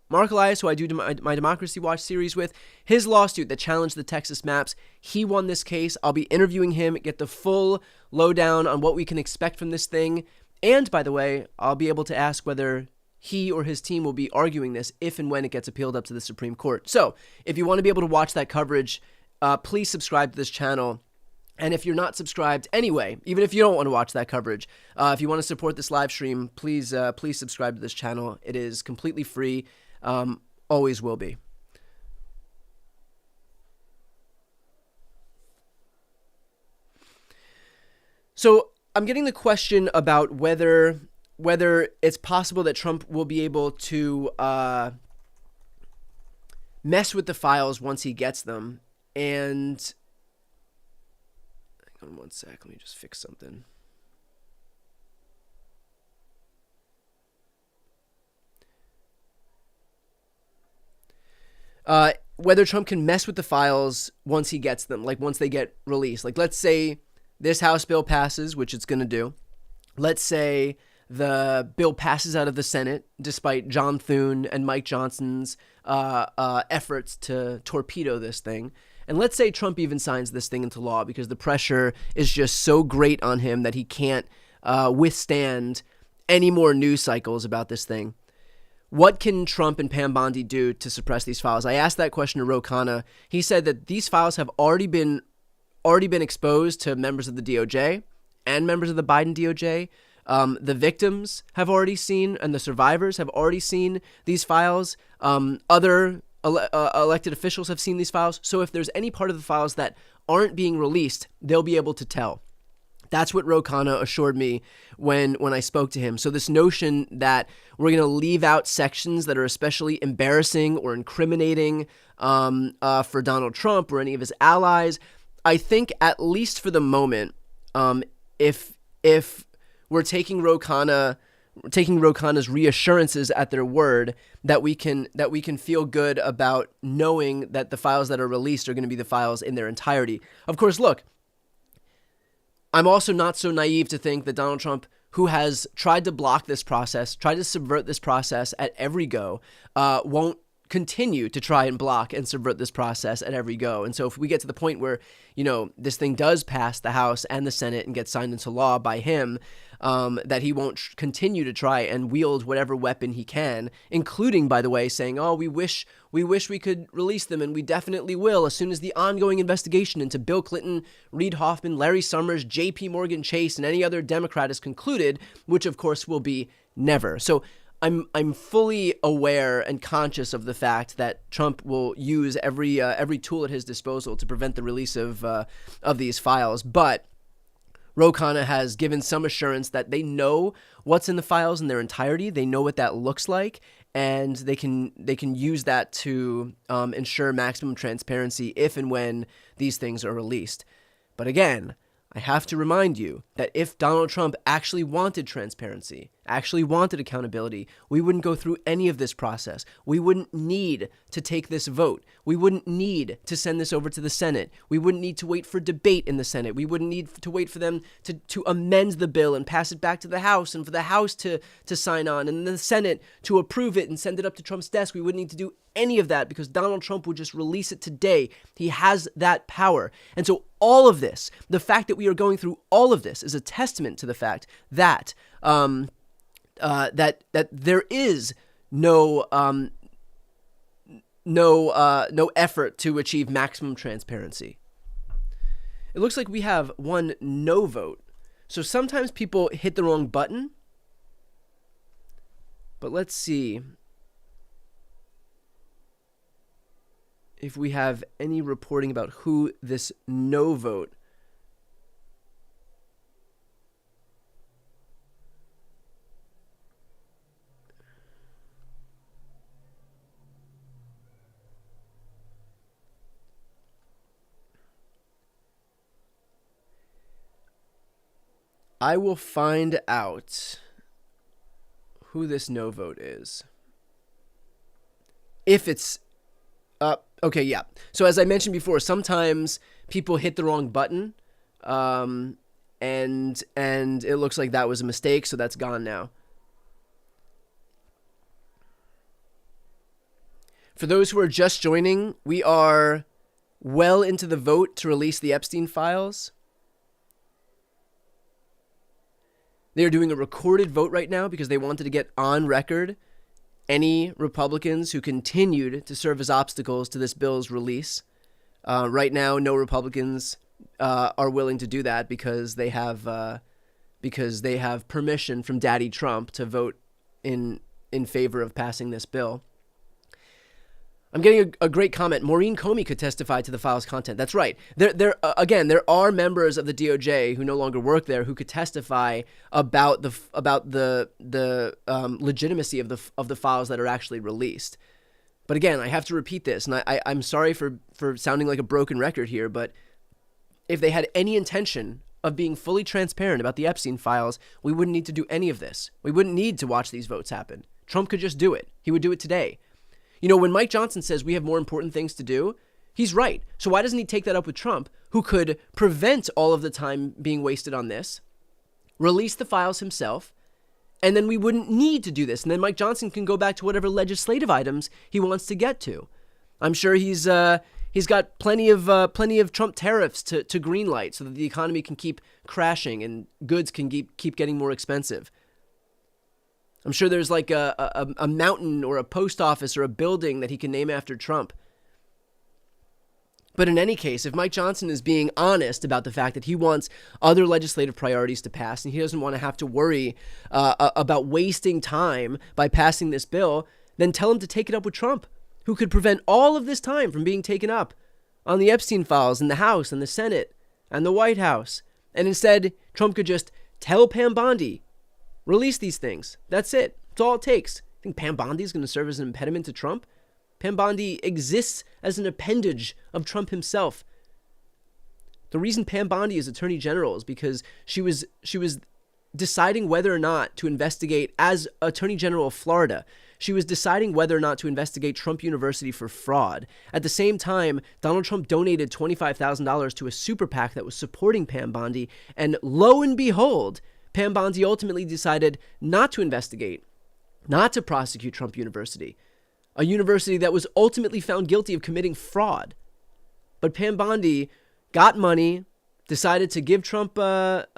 Mark Elias, who I do my Democracy Watch series with, his lawsuit that challenged the Texas maps. He won this case. I'll be interviewing him, get the full lowdown on what we can expect from this thing. And by the way, I'll be able to ask whether he or his team will be arguing this if and when it gets appealed up to the Supreme Court. So if you want to be able to watch that coverage, please subscribe to this channel. And if you're not subscribed anyway, even if you don't want to watch that coverage, if you want to support this live stream, please subscribe to this channel. It is completely free. Always will be. So I'm getting the question about whether it's possible that Trump will be able to mess with the files once he gets them. And hang on one sec, let me just fix something. Whether Trump can mess with the files once he gets them, like once they get released. Like, let's say this House bill passes, which it's going to do. Let's say the bill passes out of the Senate, despite John Thune and Mike Johnson's efforts to torpedo this thing. And let's say Trump even signs this thing into law because the pressure is just so great on him that he can't withstand any more news cycles about this thing. What can Trump and Pam Bondi do to suppress these files? I asked that question to Ro Khanna. He said that these files have already been exposed to members of the DOJ and members of the Biden DOJ. The victims have already seen, and the survivors have already seen these files. Other elected officials have seen these files. So if there's any part of the files that aren't being released, they'll be able to tell. That's what Ro Khanna assured me when I spoke to him. So this notion that we're going to leave out sections that are especially embarrassing or incriminating for Donald Trump or any of his allies, I think at least for the moment, if we're taking Ro Khanna's reassurances at their word, that we can feel good about knowing that the files that are released are going to be the files in their entirety. Of course, look, I'm also not so naive to think that Donald Trump, who has tried to block this process, tried to subvert this process at every go, won't continue to try and block and subvert this process at every go. And so if we get to the point where, this thing does pass the House and the Senate and get signed into law by him, that he won't continue to try and wield whatever weapon he can, including, by the way, saying, oh, we wish we could release them, and we definitely will as soon as the ongoing investigation into Bill Clinton, Reid Hoffman, Larry Summers, J.P. Morgan Chase, and any other Democrat is concluded, which of course will be never. So I'm fully aware and conscious of the fact that Trump will use every tool at his disposal to prevent the release of these files, but Ro Khanna has given some assurance that they know what's in the files in their entirety. They know what that looks like, and they can use that to ensure maximum transparency if and when these things are released. But again, I have to remind you that if Donald Trump actually wanted transparency, actually wanted accountability, we wouldn't go through any of this process. We wouldn't need to take this vote. We wouldn't need to send this over to the Senate. We wouldn't need to wait for debate in the Senate. We wouldn't need to wait for them to amend the bill and pass it back to the House and for the House to sign on and the Senate to approve it and send it up to Trump's desk. We wouldn't need to do any of that because Donald Trump would just release it today. He has that power. And so all of this, the fact that we are going through all of this is a testament to the fact that that there is no effort to achieve maximum transparency. It looks like we have one no vote. So sometimes people hit the wrong button. But let's see if we have any reporting about who this no vote. I will find out who this no vote is. If it's okay, yeah. So as I mentioned before, sometimes people hit the wrong button, and it looks like that was a mistake, so that's gone now. For those who are just joining, we are well into the vote to release the Epstein files. They are doing a recorded vote right now because they wanted to get on record any Republicans who continued to serve as obstacles to this bill's release. Right now, no Republicans are willing to do that because they have permission from Daddy Trump to vote in favor of passing this bill. I'm getting a great comment. Maureen Comey could testify to the file's content. That's right. There are members of the DOJ who no longer work there who could testify about the legitimacy of the files that are actually released. But again, I have to repeat this, and I'm sorry for sounding like a broken record here, but if they had any intention of being fully transparent about the Epstein files, we wouldn't need to do any of this. We wouldn't need to watch these votes happen. Trump could just do it. He would do it today. You know, when Mike Johnson says we have more important things to do, he's right. So why doesn't he take that up with Trump, who could prevent all of the time being wasted on this, release the files himself, and then we wouldn't need to do this. And then Mike Johnson can go back to whatever legislative items he wants to get to. I'm sure he's got plenty of Trump tariffs to greenlight so that the economy can keep crashing and goods can keep getting more expensive. I'm sure there's like a mountain or a post office or a building that he can name after Trump. But in any case, if Mike Johnson is being honest about the fact that he wants other legislative priorities to pass and he doesn't want to have to worry about wasting time by passing this bill, then tell him to take it up with Trump, who could prevent all of this time from being taken up on the Epstein files in the House and the Senate and the White House. And instead, Trump could just tell Pam Bondi, release these things. That's it. That's all it takes. I think Pam Bondi is going to serve as an impediment to Trump. Pam Bondi exists as an appendage of Trump himself. The reason Pam Bondi is Attorney General is because she was deciding whether or not to investigate, as Attorney General of Florida, she was deciding whether or not to investigate Trump University for fraud. At the same time, Donald Trump donated $25,000 to a super PAC that was supporting Pam Bondi, and lo and behold, Pam Bondi ultimately decided not to investigate, not to prosecute Trump University, a university that was ultimately found guilty of committing fraud. But Pam Bondi got money, decided to give Trump the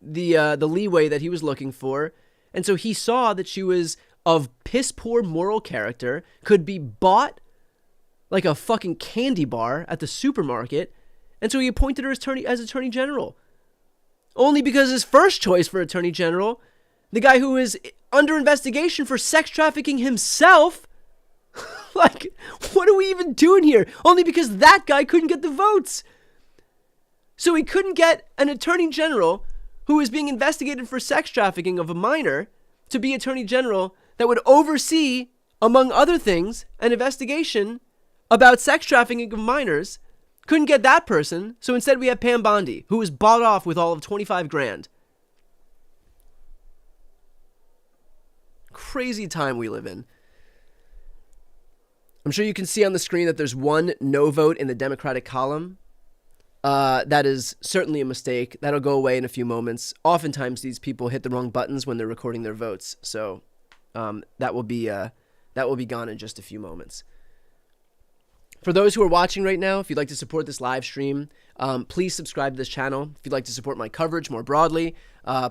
leeway that he was looking for, and so he saw that she was of piss poor moral character, could be bought like a fucking candy bar at the supermarket, and so he appointed her as Attorney General. Only because his first choice for Attorney General, the guy who is under investigation for sex trafficking himself, like, what are we even doing here? Only because that guy couldn't get the votes. So he couldn't get an Attorney General who is being investigated for sex trafficking of a minor to be Attorney General that would oversee, among other things, an investigation about sex trafficking of minors. Couldn't get that person, so instead we have Pam Bondi, who was bought off with all of 25 grand. Crazy time we live in. I'm sure you can see on the screen that there's one no vote in the Democratic column. That is certainly a mistake. That'll go away in a few moments. Oftentimes, these people hit the wrong buttons when they're recording their votes, so that will be gone in just a few moments. For those who are watching right now, if you'd like to support this live stream, please subscribe to this channel. If you'd like to support my coverage more broadly,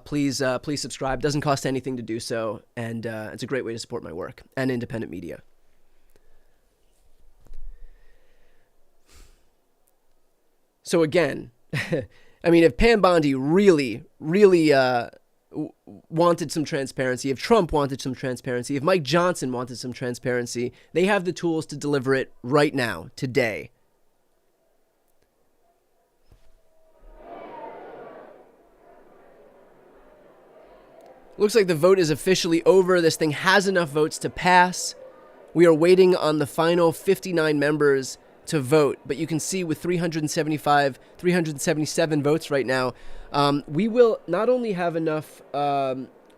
please subscribe. Doesn't cost anything to do so, and it's a great way to support my work and independent media. So again, I mean, if Pam Bondi really wanted some transparency, if Trump wanted some transparency, if Mike Johnson wanted some transparency, they have the tools to deliver it right now, today. Looks like the vote is officially over. This thing has enough votes to pass. We are waiting on the final 59 members to vote, but you can see with 377 votes right now, we will not only have enough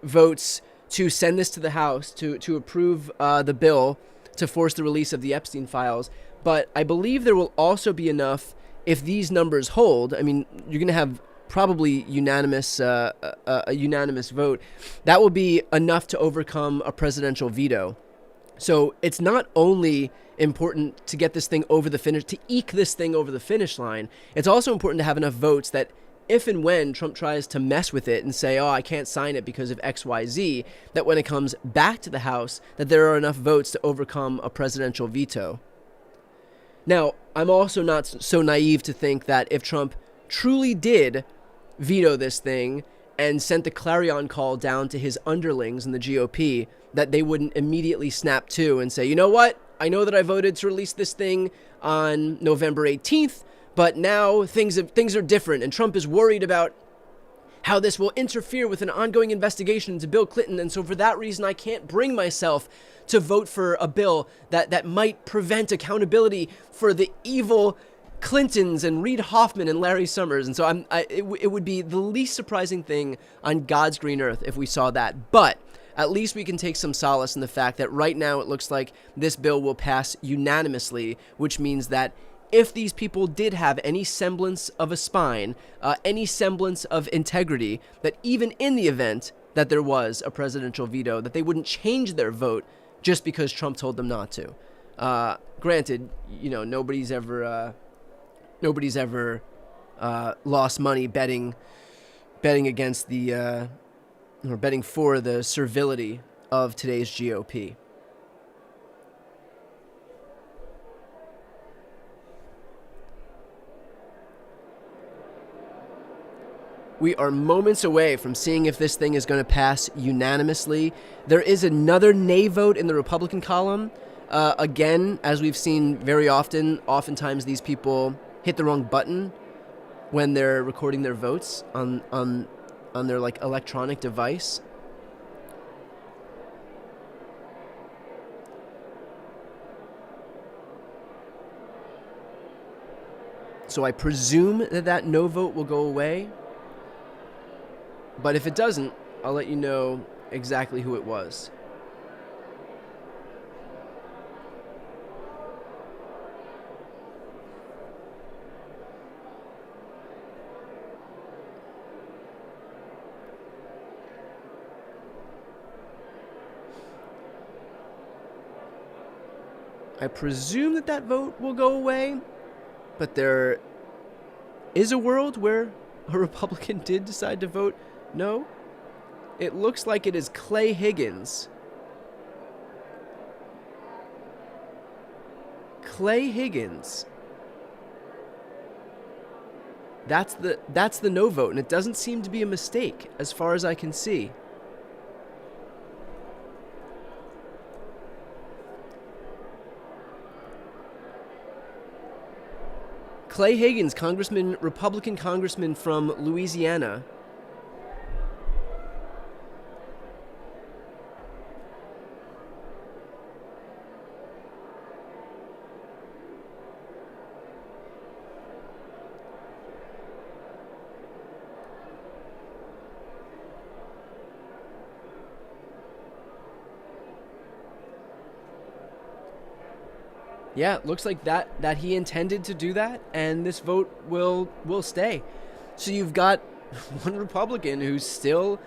votes to send this to the House to approve the bill to force the release of the Epstein files, but I believe there will also be enough if these numbers hold. I mean, you're going to have probably a unanimous vote. That will be enough to overcome a presidential veto. So it's not only important to get this thing over the finish, to eke this thing over the finish line, it's also important to have enough votes that if and when Trump tries to mess with it and say, oh, I can't sign it because of XYZ, that when it comes back to the House, that there are enough votes to overcome a presidential veto. Now, I'm also not so naive to think that if Trump truly did veto this thing and sent the clarion call down to his underlings in the GOP, that they wouldn't immediately snap to and say, you know what? I know that I voted to release this thing on November 18th, but now things are different, and Trump is worried about how this will interfere with an ongoing investigation into Bill Clinton, and so for that reason, I can't bring myself to vote for a bill that might prevent accountability for the evil Clintons and Reid Hoffman and Larry Summers. And so it would be the least surprising thing on God's green earth if we saw that. But at least we can take some solace in the fact that right now it looks like this bill will pass unanimously, which means that if these people did have any semblance of a spine, any semblance of integrity, that even in the event that there was a presidential veto, that they wouldn't change their vote just because Trump told them not to. Granted, you know, nobody's ever lost money betting against the or betting for the servility of today's GOP. We are moments away from seeing if this thing is going to pass unanimously. There is another nay vote in the Republican column. Again, as we've seen very often, oftentimes these people hit the wrong button when they're recording their votes on their like electronic device. So I presume that no vote will go away. But if it doesn't, I'll let you know exactly who it was. I presume that vote will go away, but there is a world where a Republican did decide to vote no. It looks like it is Clay Higgins. Clay Higgins. That's the no vote, and it doesn't seem to be a mistake as far as I can see. Clay Higgins, Republican congressman from Louisiana. Yeah, it looks like that he intended to do that, and this vote will stay. So you've got one Republican who still,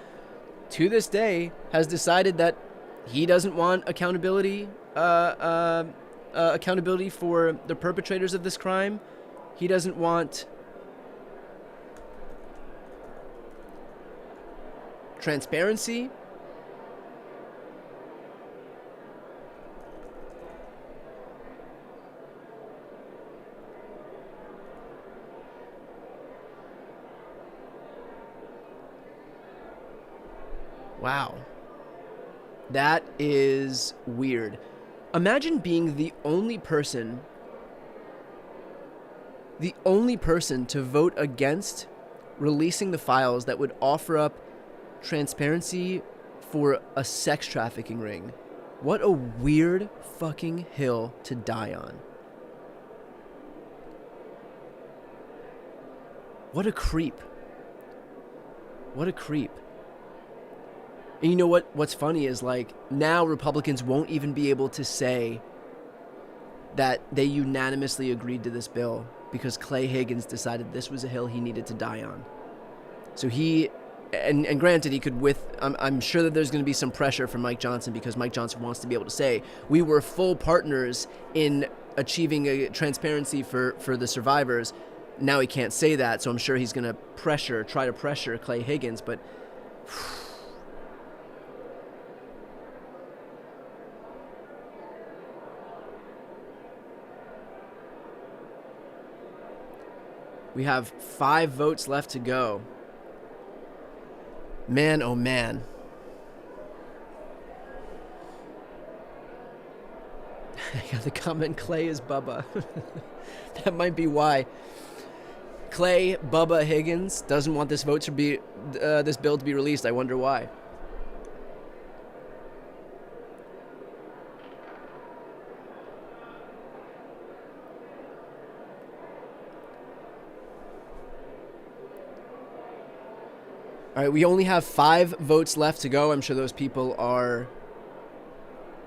to this day, has decided that he doesn't want accountability for the perpetrators of this crime. He doesn't want transparency. Wow. That is weird. Imagine being the only person to vote against releasing the files that would offer up transparency for a sex trafficking ring. What a weird fucking hill to die on. What a creep. What a creep. And you know what's funny is, like, now Republicans won't even be able to say that they unanimously agreed to this bill because Clay Higgins decided this was a hill he needed to die on. So he, and granted, he could I'm sure that there's going to be some pressure from Mike Johnson because Mike Johnson wants to be able to say, we were full partners in achieving a transparency for the survivors. Now he can't say that, so I'm sure he's going to try to pressure Clay Higgins, but we have 5 votes left to go. Man, oh man. I got the comment, Clay is Bubba. That might be why. Clay Bubba Higgins doesn't want this bill to be released. I wonder why. All right, we only have 5 votes left to go. I'm sure those people are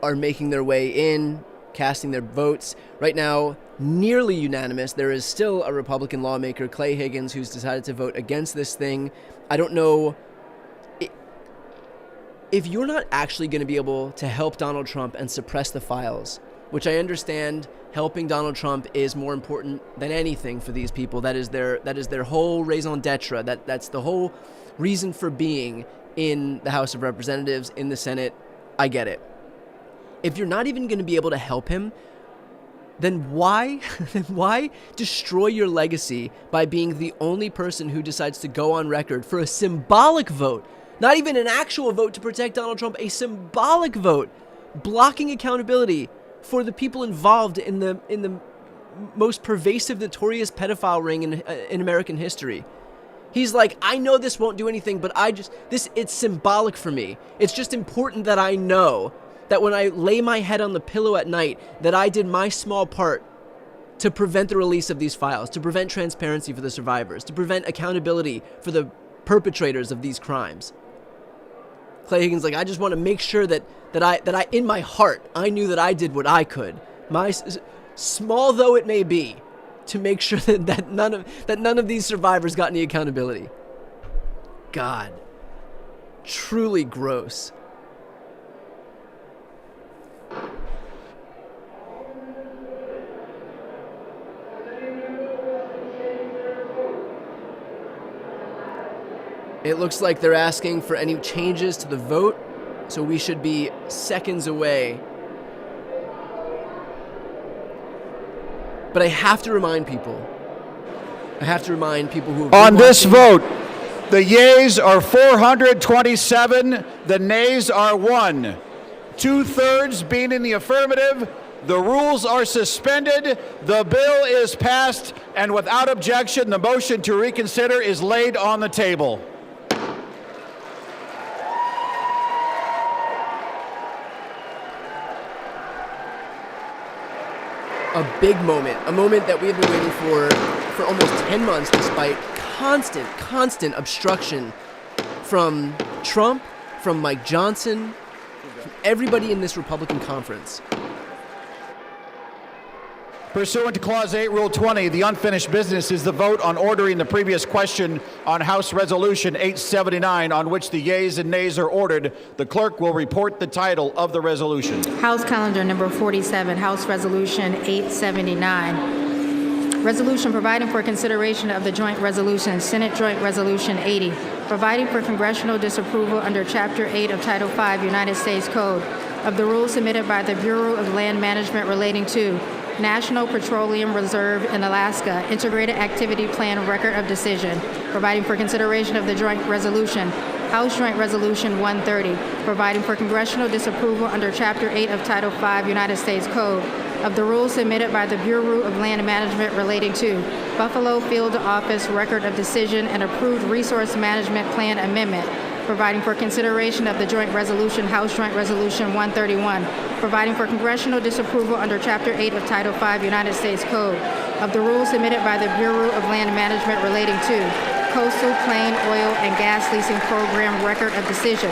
making their way in, casting their votes. Right now, nearly unanimous. There is still a Republican lawmaker, Clay Higgins, who's decided to vote against this thing. I don't know if you're not actually going to be able to help Donald Trump and suppress the files, which I understand helping Donald Trump is more important than anything for these people. That is their whole raison d'etre. That's the whole reason for being in the House of Representatives, in the Senate. I get it. If you're not even going to be able to help him, then why destroy your legacy by being the only person who decides to go on record for a symbolic vote, not even an actual vote to protect Donald Trump, a symbolic vote, blocking accountability for the people involved in the most pervasive, notorious pedophile ring in American history. He's like, I know this won't do anything, but it's symbolic for me. It's just important that I know that when I lay my head on the pillow at night, that I did my small part to prevent the release of these files, to prevent transparency for the survivors, to prevent accountability for the perpetrators of these crimes. Clay Higgins like, I just want to make sure that I in my heart, I knew that I did what I could, small though it may be, to make sure that none of these survivors got any accountability. God, truly gross. It looks like they're asking for any changes to the vote, so we should be seconds away. But I have to remind people who have on this vote, the yeas are 427, the nays are 1. 2/3 being in the affirmative, the rules are suspended, the bill is passed, and without objection, the motion to reconsider is laid on the table. A big moment, a moment that we have been waiting for almost 10 months, despite constant obstruction from Trump, from Mike Johnson, from everybody in this Republican conference. Pursuant to Clause 8, Rule 20, the unfinished business is the vote on ordering the previous question on House Resolution 879, on which the yeas and nays are ordered. The clerk will report the title of the resolution. House Calendar Number 47, House Resolution 879. Resolution providing for consideration of the joint resolution, Senate Joint Resolution 80, providing for congressional disapproval under Chapter 8 of Title 5 United States Code of the rules submitted by the Bureau of Land Management relating to National Petroleum Reserve in Alaska Integrated Activity Plan Record of Decision, providing for consideration of the joint resolution, House Joint Resolution 130, providing for congressional disapproval under Chapter 8 of Title 5 United States Code of the rules submitted by the Bureau of Land Management relating to Buffalo Field Office Record of Decision and approved Resource Management Plan Amendment, providing for consideration of the joint resolution, House Joint Resolution 131, providing for congressional disapproval under Chapter 8 of Title 5 United States Code of the rules submitted by the Bureau of Land Management relating to Coastal Plain Oil and Gas Leasing Program Record of Decision,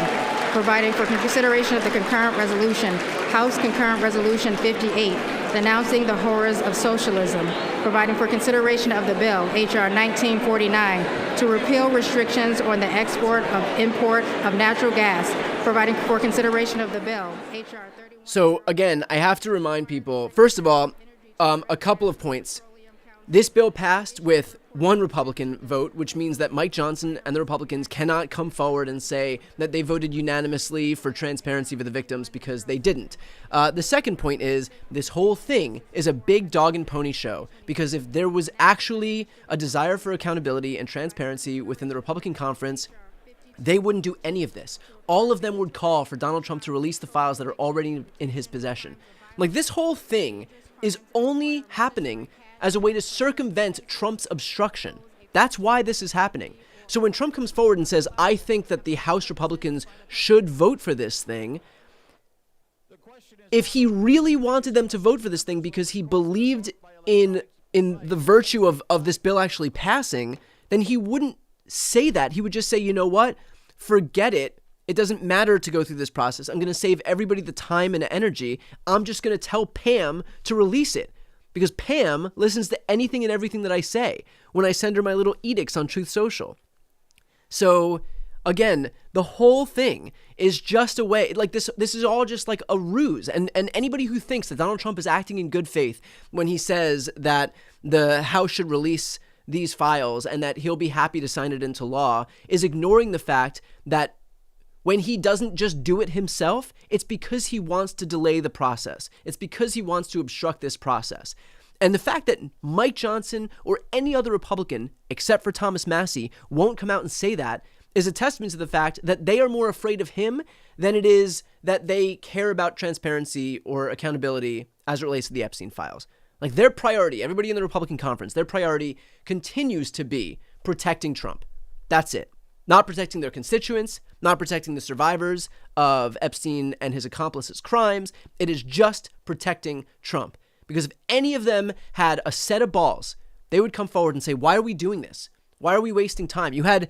providing for consideration of the concurrent resolution, House Concurrent Resolution 58, denouncing the horrors of socialism, providing for consideration of the bill, H.R. 1949, to repeal restrictions on the export of import of natural gas, providing for consideration of the bill, H.R. 31. So again, I have to remind people, first of all, a couple of points. This bill passed with one Republican vote, which means that Mike Johnson and the Republicans cannot come forward and say that they voted unanimously for transparency for the victims, because they didn't. The second point is this whole thing is a big dog and pony show, because if there was actually a desire for accountability and transparency within the Republican conference, they wouldn't do any of this. All of them would call for Donald Trump to release the files that are already in his possession. Like, this whole thing is only happening as a way to circumvent Trump's obstruction. That's why this is happening. So when Trump comes forward and says, I think that the House Republicans should vote for this thing, if he really wanted them to vote for this thing because he believed in the virtue of this bill actually passing, then he wouldn't say that. He would just say, you know what? Forget it. It doesn't matter to go through this process. I'm going to save everybody the time and energy. I'm just going to tell Pam to release it, because Pam listens to anything and everything that I say when I send her my little edicts on Truth Social. So again, the whole thing is just a way, like this is all just like a ruse. And anybody who thinks that Donald Trump is acting in good faith when he says that the House should release these files and that he'll be happy to sign it into law is ignoring the fact that when he doesn't just do it himself, it's because he wants to delay the process. It's because he wants to obstruct this process. And the fact that Mike Johnson or any other Republican, except for Thomas Massie, won't come out and say that is a testament to the fact that they are more afraid of him than it is that they care about transparency or accountability as it relates to the Epstein files. Like, their priority, everybody in the Republican conference, their priority continues to be protecting Trump. That's it. Not protecting their constituents, not protecting the survivors of Epstein and his accomplices' crimes. It is just protecting Trump. Because if any of them had a set of balls, they would come forward and say, why are we doing this? Why are we wasting time? You had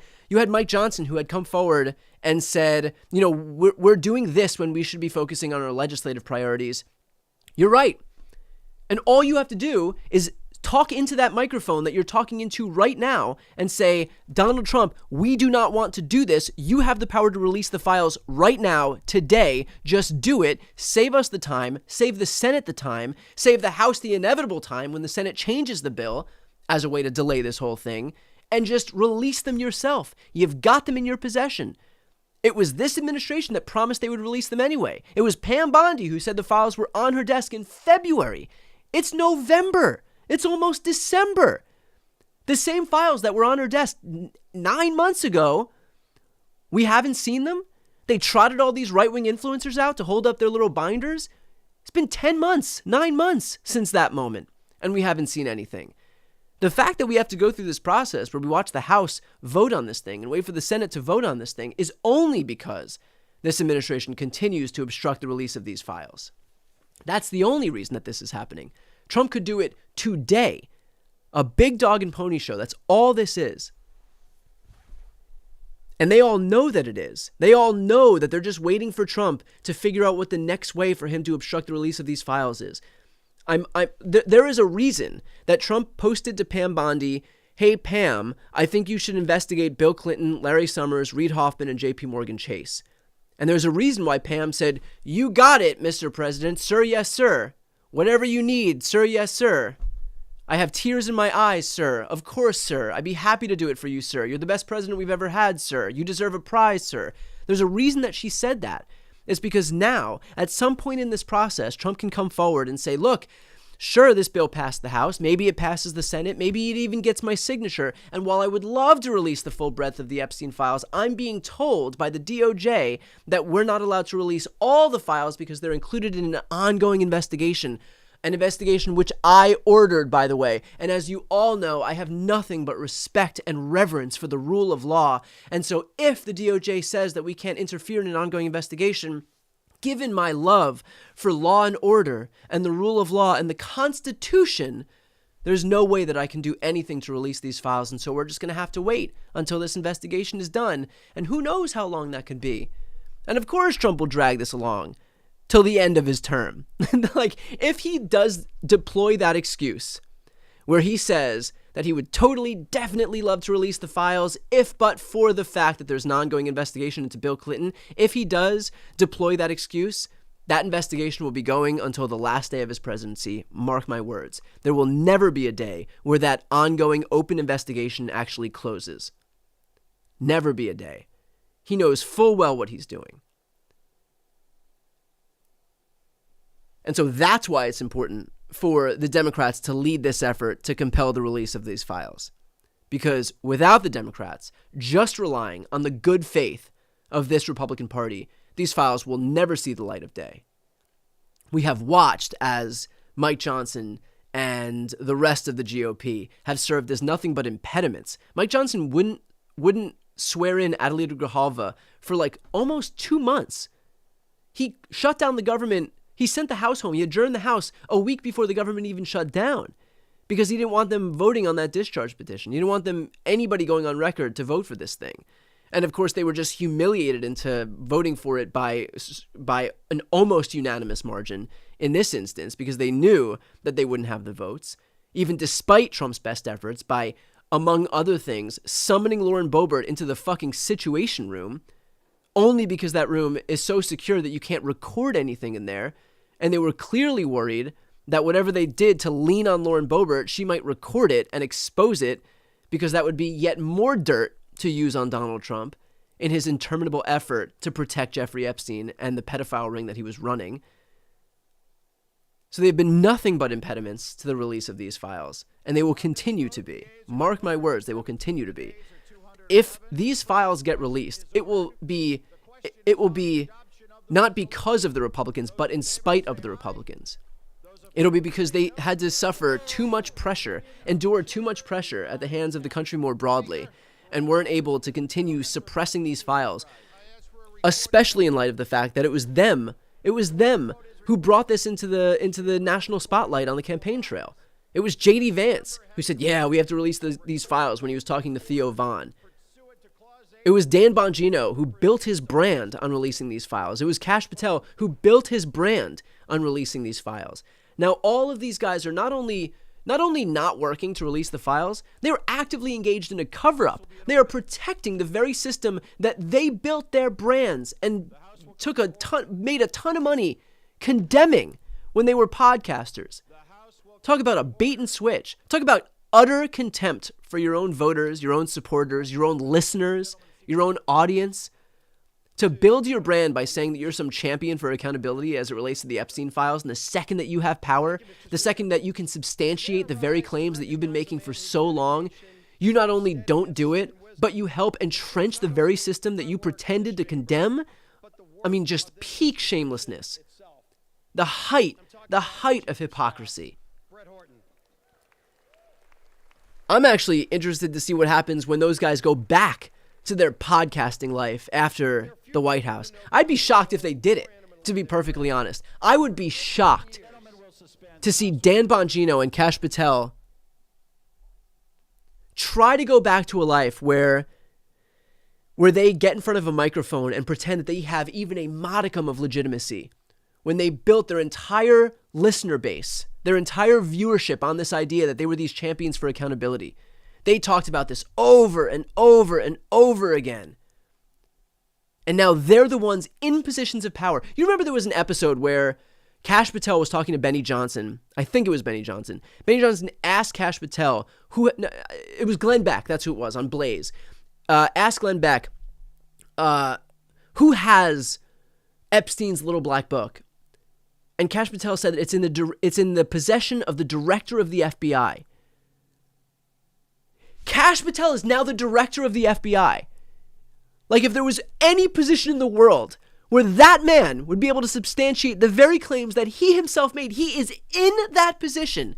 Mike Johnson, who had come forward and said, we're doing this when we should be focusing on our legislative priorities. You're right. And all you have to do is talk into that microphone that you're talking into right now and say, Donald Trump, we do not want to do this. You have the power to release the files right now, today. Just do it. Save us the time. Save the Senate the time. Save the House the inevitable time when the Senate changes the bill as a way to delay this whole thing. And just release them yourself. You've got them in your possession. It was this administration that promised they would release them anyway. It was Pam Bondi who said the files were on her desk in February. It's November. It's almost December. The same files that were on her desk 9 months ago, we haven't seen them. They trotted all these right-wing influencers out to hold up their little binders. It's been 10 months, 9 months since that moment, and we haven't seen anything. The fact that we have to go through this process where we watch the House vote on this thing and wait for the Senate to vote on this thing is only because this administration continues to obstruct the release of these files. That's the only reason that this is happening. Trump could do it today. A big dog and pony show. That's all this is. And they all know that it is. They all know that they're just waiting for Trump to figure out what the next way for him to obstruct the release of these files is. There is a reason that Trump posted to Pam Bondi, hey, Pam, I think you should investigate Bill Clinton, Larry Summers, Reid Hoffman, and JP Morgan Chase. And there's a reason why Pam said, you got it, Mr. President. Sir, yes, sir. Whatever you need, sir, yes, sir. I have tears in my eyes, sir. Of course, sir. I'd be happy to do it for you, sir. You're the best president we've ever had, sir. You deserve a prize, sir. There's a reason that she said that. It's because now, at some point in this process, Trump can come forward and say, look, sure, this bill passed the House. Maybe it passes the Senate. Maybe it even gets my signature. And while I would love to release the full breadth of the Epstein files, I'm being told by the DOJ that we're not allowed to release all the files because they're included in an ongoing investigation. An investigation which I ordered, by the way. And as you all know, I have nothing but respect and reverence for the rule of law. And so if the DOJ says that we can't interfere in an ongoing investigation, given my love for law and order and the rule of law and the Constitution, there's no way that I can do anything to release these files. And so we're just going to have to wait until this investigation is done. And who knows how long that could be. And of course, Trump will drag this along till the end of his term. Like, if he does deploy that excuse where he says that he would totally, definitely love to release the files if but for the fact that there's an ongoing investigation into Bill Clinton, if he does deploy that excuse, that investigation will be going until the last day of his presidency. Mark my words. There will never be a day where that ongoing open investigation actually closes. Never be a day. He knows full well what he's doing. And so that's why it's important for the Democrats to lead this effort to compel the release of these files. Because without the Democrats just relying on the good faith of this Republican Party, these files will never see the light of day. We have watched as Mike Johnson and the rest of the GOP have served as nothing but impediments. Mike Johnson wouldn't swear in Adelita Grijalva for like almost 2 months. He shut down the government. He sent the House home. He adjourned the House a week before the government even shut down because he didn't want them voting on that discharge petition. He didn't want anybody going on record to vote for this thing. And of course, they were just humiliated into voting for it by an almost unanimous margin in this instance because they knew that they wouldn't have the votes, even despite Trump's best efforts by, among other things, summoning Lauren Boebert into the fucking Situation Room only because that room is so secure that you can't record anything in there. And they were clearly worried that whatever they did to lean on Lauren Boebert, she might record it and expose it because that would be yet more dirt to use on Donald Trump in his interminable effort to protect Jeffrey Epstein and the pedophile ring that he was running. So they've been nothing but impediments to the release of these files, and they will continue to be. Mark my words, they will continue to be. If these files get released, it will be not because of the Republicans, but in spite of the Republicans. It'll be because they had to suffer too much pressure, endure too much pressure at the hands of the country more broadly, and weren't able to continue suppressing these files, especially in light of the fact that it was them who brought this into the national spotlight on the campaign trail. It was J.D. Vance who said, yeah, we have to release these files when he was talking to Theo Von. It was Dan Bongino who built his brand on releasing these files. It was Kash Patel who built his brand on releasing these files. Now, all of these guys are not only not working to release the files, they are actively engaged in a cover-up. They are protecting the very system that they built their brands and made a ton of money condemning when they were podcasters. Talk about a bait and switch. Talk about utter contempt for your own voters, your own supporters, your own listeners, your own audience. To build your brand by saying that you're some champion for accountability as it relates to the Epstein files, and the second that you have power, the second that you can substantiate the very claims that you've been making for so long, you not only don't do it, but you help entrench the very system that you pretended to condemn. I mean, just peak shamelessness. The height of hypocrisy. I'm actually interested to see what happens when those guys go back to their podcasting life after the White House. I'd be shocked if they did it, to be perfectly honest. I would be shocked to see Dan Bongino and Kash Patel try to go back to a life where they get in front of a microphone and pretend that they have even a modicum of legitimacy, when they built their entire listener base, their entire viewership on this idea that they were these champions for accountability. They talked about this over and over and over again. And now they're the ones in positions of power. You remember there was an episode where Kash Patel was talking to Benny Johnson. I think it was Benny Johnson. Benny Johnson asked Kash Patel, it was Glenn Beck, that's who it was, on Blaze. Asked Glenn Beck, who has Epstein's little black book? And Kash Patel said that it's in the possession of the director of the FBI. Kash Patel is now the director of the FBI. Like, if there was any position in the world where that man would be able to substantiate the very claims that he himself made, he is in that position.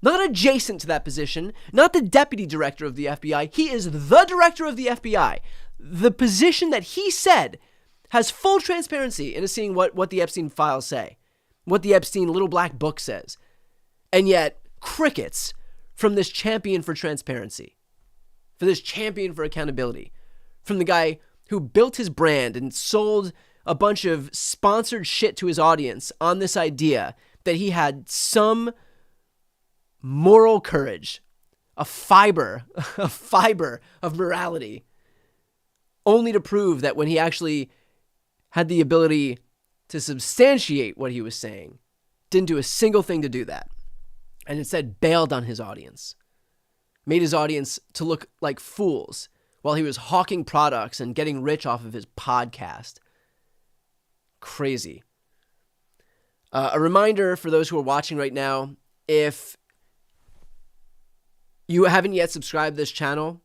Not adjacent to that position, not the deputy director of the FBI. He is the director of the FBI. The position that he said has full transparency into seeing what the Epstein files say, what the Epstein little black book says. And yet, crickets from this champion for transparency, for this champion for accountability, from the guy who built his brand and sold a bunch of sponsored shit to his audience on this idea that he had some moral courage, a fiber of morality, only to prove that when he actually had the ability to substantiate what he was saying, didn't do a single thing to do that, and instead bailed on his audience, made his audience to look like fools while he was hawking products and getting rich off of his podcast. Crazy. A reminder for those who are watching right now, if you haven't yet subscribed to this channel,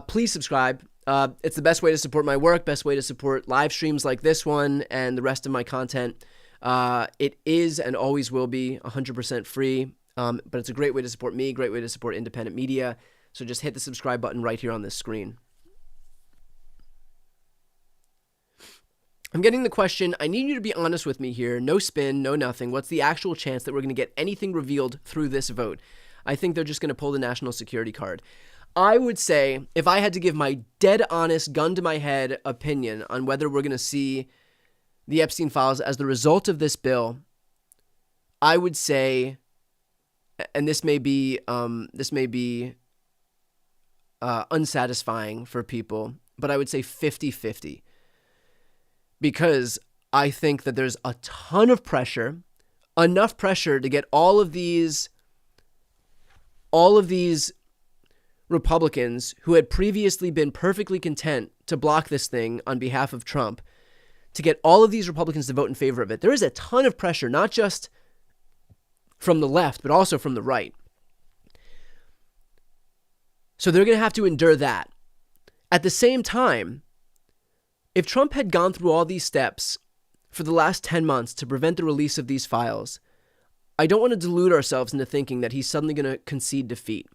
please subscribe. It's the best way to support my work, best way to support live streams like this one and the rest of my content. It is and always will be 100% free, but it's a great way to support me, great way to support independent media. So just hit the subscribe button right here on this screen. I'm getting the question, I need you to be honest with me here. No spin, no nothing. What's the actual chance that we're going to get anything revealed through this vote? I think they're just going to pull the national security card. I would say, if I had to give my dead honest, gun to my head opinion on whether we're going to see the Epstein files as the result of this bill, I would say, and this may be unsatisfying for people, but I would say 50-50. Because I think that there's a ton of pressure, enough pressure to get all of these Republicans who had previously been perfectly content to block this thing on behalf of Trump, to get all of these Republicans to vote in favor of it. There is a ton of pressure, not just from the left, but also from the right. So they're going to have to endure that. At the same time, if Trump had gone through all these steps for the last 10 months to prevent the release of these files, I don't want to delude ourselves into thinking that he's suddenly going to concede defeat.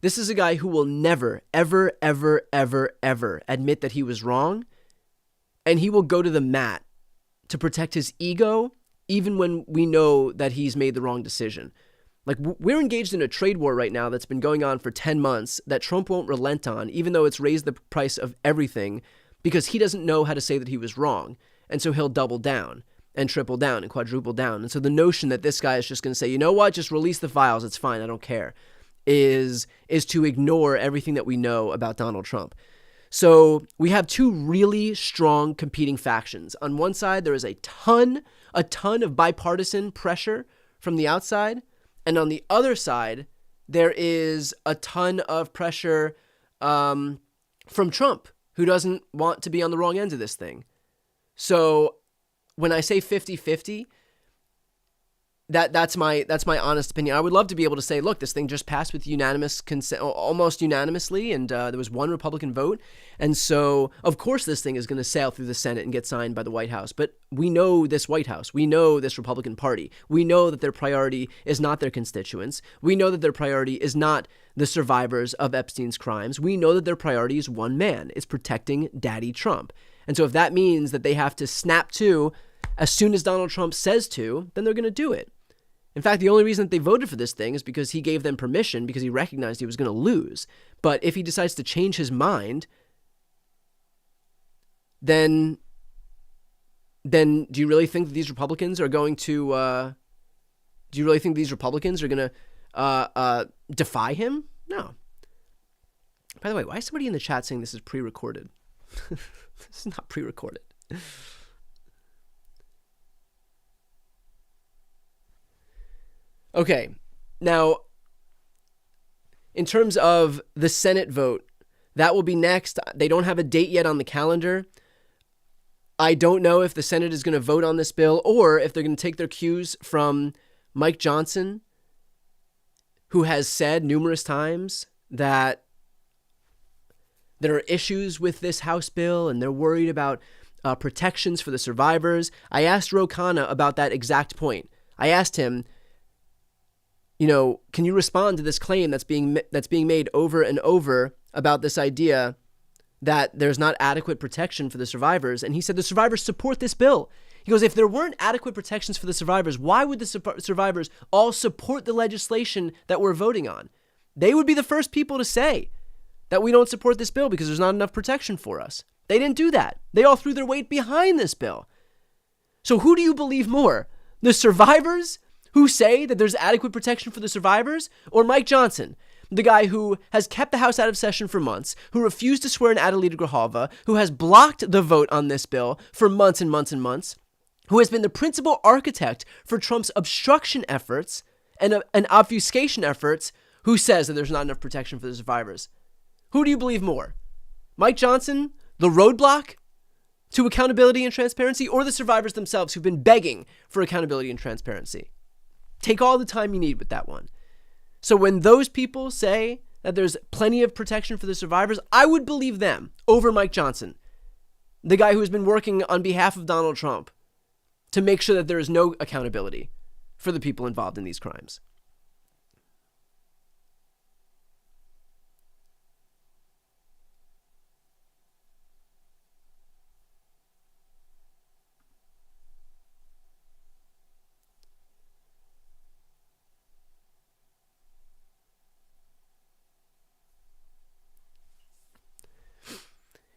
This is a guy who will never, ever, ever, ever, ever admit that he was wrong, and he will go to the mat to protect his ego, even when we know that he's made the wrong decision. Like, we're engaged in a trade war right now that's been going on for 10 months that Trump won't relent on, even though it's raised the price of everything, because he doesn't know how to say that he was wrong. And so he'll double down and triple down and quadruple down. And so the notion that this guy is just going to say, you know what, just release the files, it's fine, I don't care, is to ignore everything that we know about Donald Trump. So we have two really strong competing factions. On one side, there is a ton of bipartisan pressure from the outside. And on the other side, there is a ton of pressure from Trump, who doesn't want to be on the wrong end of this thing. So when I say 50-50, that's my honest opinion. I would love to be able to say, look, this thing just passed with unanimous consent, almost unanimously, and there was one Republican vote. And so, of course, this thing is going to sail through the Senate and get signed by the White House. But we know this White House. We know this Republican Party. We know that their priority is not their constituents. We know that their priority is not the survivors of Epstein's crimes. We know that their priority is one man. It's protecting Daddy Trump. And so if that means that they have to snap to as soon as Donald Trump says to, then they're going to do it. In fact, the only reason that they voted for this thing is because he gave them permission, because he recognized he was going to lose. But if he decides to change his mind, then do you really think that these Republicans are going to defy him? No. By the way, why is somebody in the chat saying this is pre-recorded? This is not pre-recorded. Okay, now, in terms of the Senate vote, that will be next. They don't have a date yet on the calendar. I don't know if the Senate is going to vote on this bill or if they're going to take their cues from Mike Johnson, who has said numerous times that there are issues with this House bill and they're worried about protections for the survivors. I asked Ro Khanna about that exact point. I asked him, can you respond to this claim that's being made over and over about this idea that there's not adequate protection for the survivors? And he said the survivors support this bill. He goes, if there weren't adequate protections for the survivors, why would the survivors all support the legislation that we're voting on? They would be the first people to say that we don't support this bill because there's not enough protection for us. They didn't do that. They all threw their weight behind this bill. So who do you believe more? The survivors who say that there's adequate protection for the survivors, or Mike Johnson, the guy who has kept the House out of session for months, who refused to swear in Adelita Grijalva, who has blocked the vote on this bill for months and months and months, who has been the principal architect for Trump's obstruction efforts and obfuscation efforts, who says that there's not enough protection for the survivors? Who do you believe more? Mike Johnson, the roadblock to accountability and transparency, or the survivors themselves who've been begging for accountability and transparency? Take all the time you need with that one. So when those people say that there's plenty of protection for the survivors, I would believe them over Mike Johnson, the guy who has been working on behalf of Donald Trump to make sure that there is no accountability for the people involved in these crimes.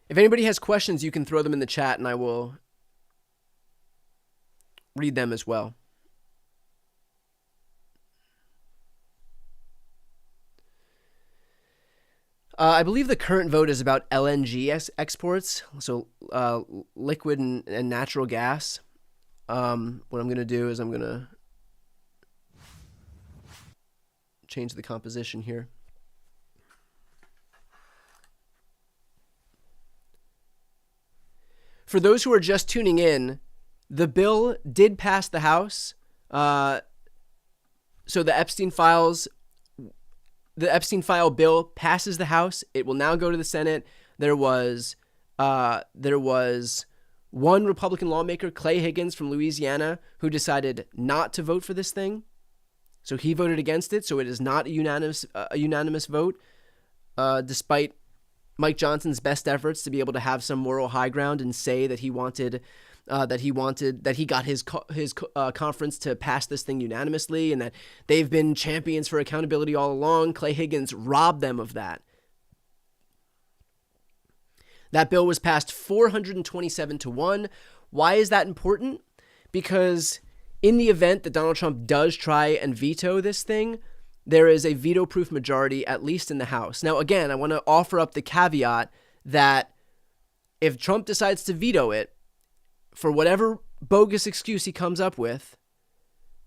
If anybody has questions, you can throw them in the chat and I will read them as well. I believe the current vote is about LNG exports, so liquid and natural gas. What I'm going to do is I'm going to change the composition here. For those who are just tuning in, the bill did pass the House. So the Epstein file bill passes the House. It will now go to the Senate. There was one Republican lawmaker, Clay Higgins from Louisiana, who decided not to vote for this thing. So he voted against it. So it is not a unanimous vote, despite Mike Johnson's best efforts to be able to have some moral high ground and say that he wanted that he got his conference to pass this thing unanimously, and that they've been champions for accountability all along. Clay Higgins robbed them of that. That bill was passed 427-1. Why is that important? Because in the event that Donald Trump does try and veto this thing, there is a veto-proof majority, at least in the House. Now, again, I want to offer up the caveat that if Trump decides to veto it, for whatever bogus excuse he comes up with,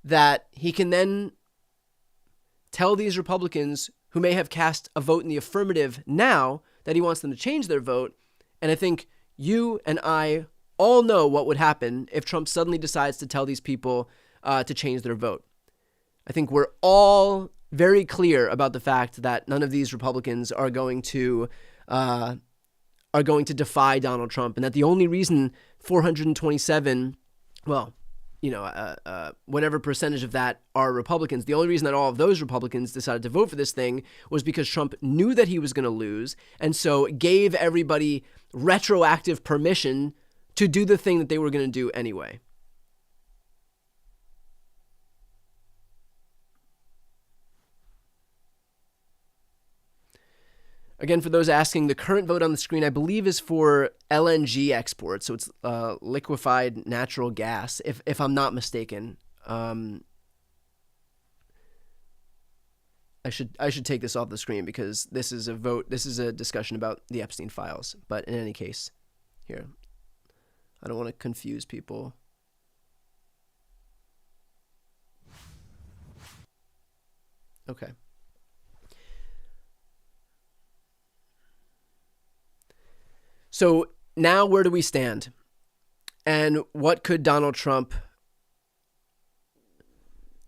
that he can then tell these Republicans who may have cast a vote in the affirmative now that he wants them to change their vote. And I think you and I all know what would happen if Trump suddenly decides to tell these people to change their vote. I think we're all very clear about the fact that none of these Republicans are going to defy Donald Trump, and that the only reason 427, whatever percentage of that are Republicans, the only reason that all of those Republicans decided to vote for this thing was because Trump knew that he was going to lose, and so gave everybody retroactive permission to do the thing that they were going to do anyway. Again, for those asking, the current vote on the screen, I believe, is for LNG exports. So it's liquefied natural gas, if I'm not mistaken. I should take this off the screen because this is a vote. This is a discussion about the Epstein files. But in any case, here, I don't want to confuse people. Okay. So now where do we stand? And what could Donald Trump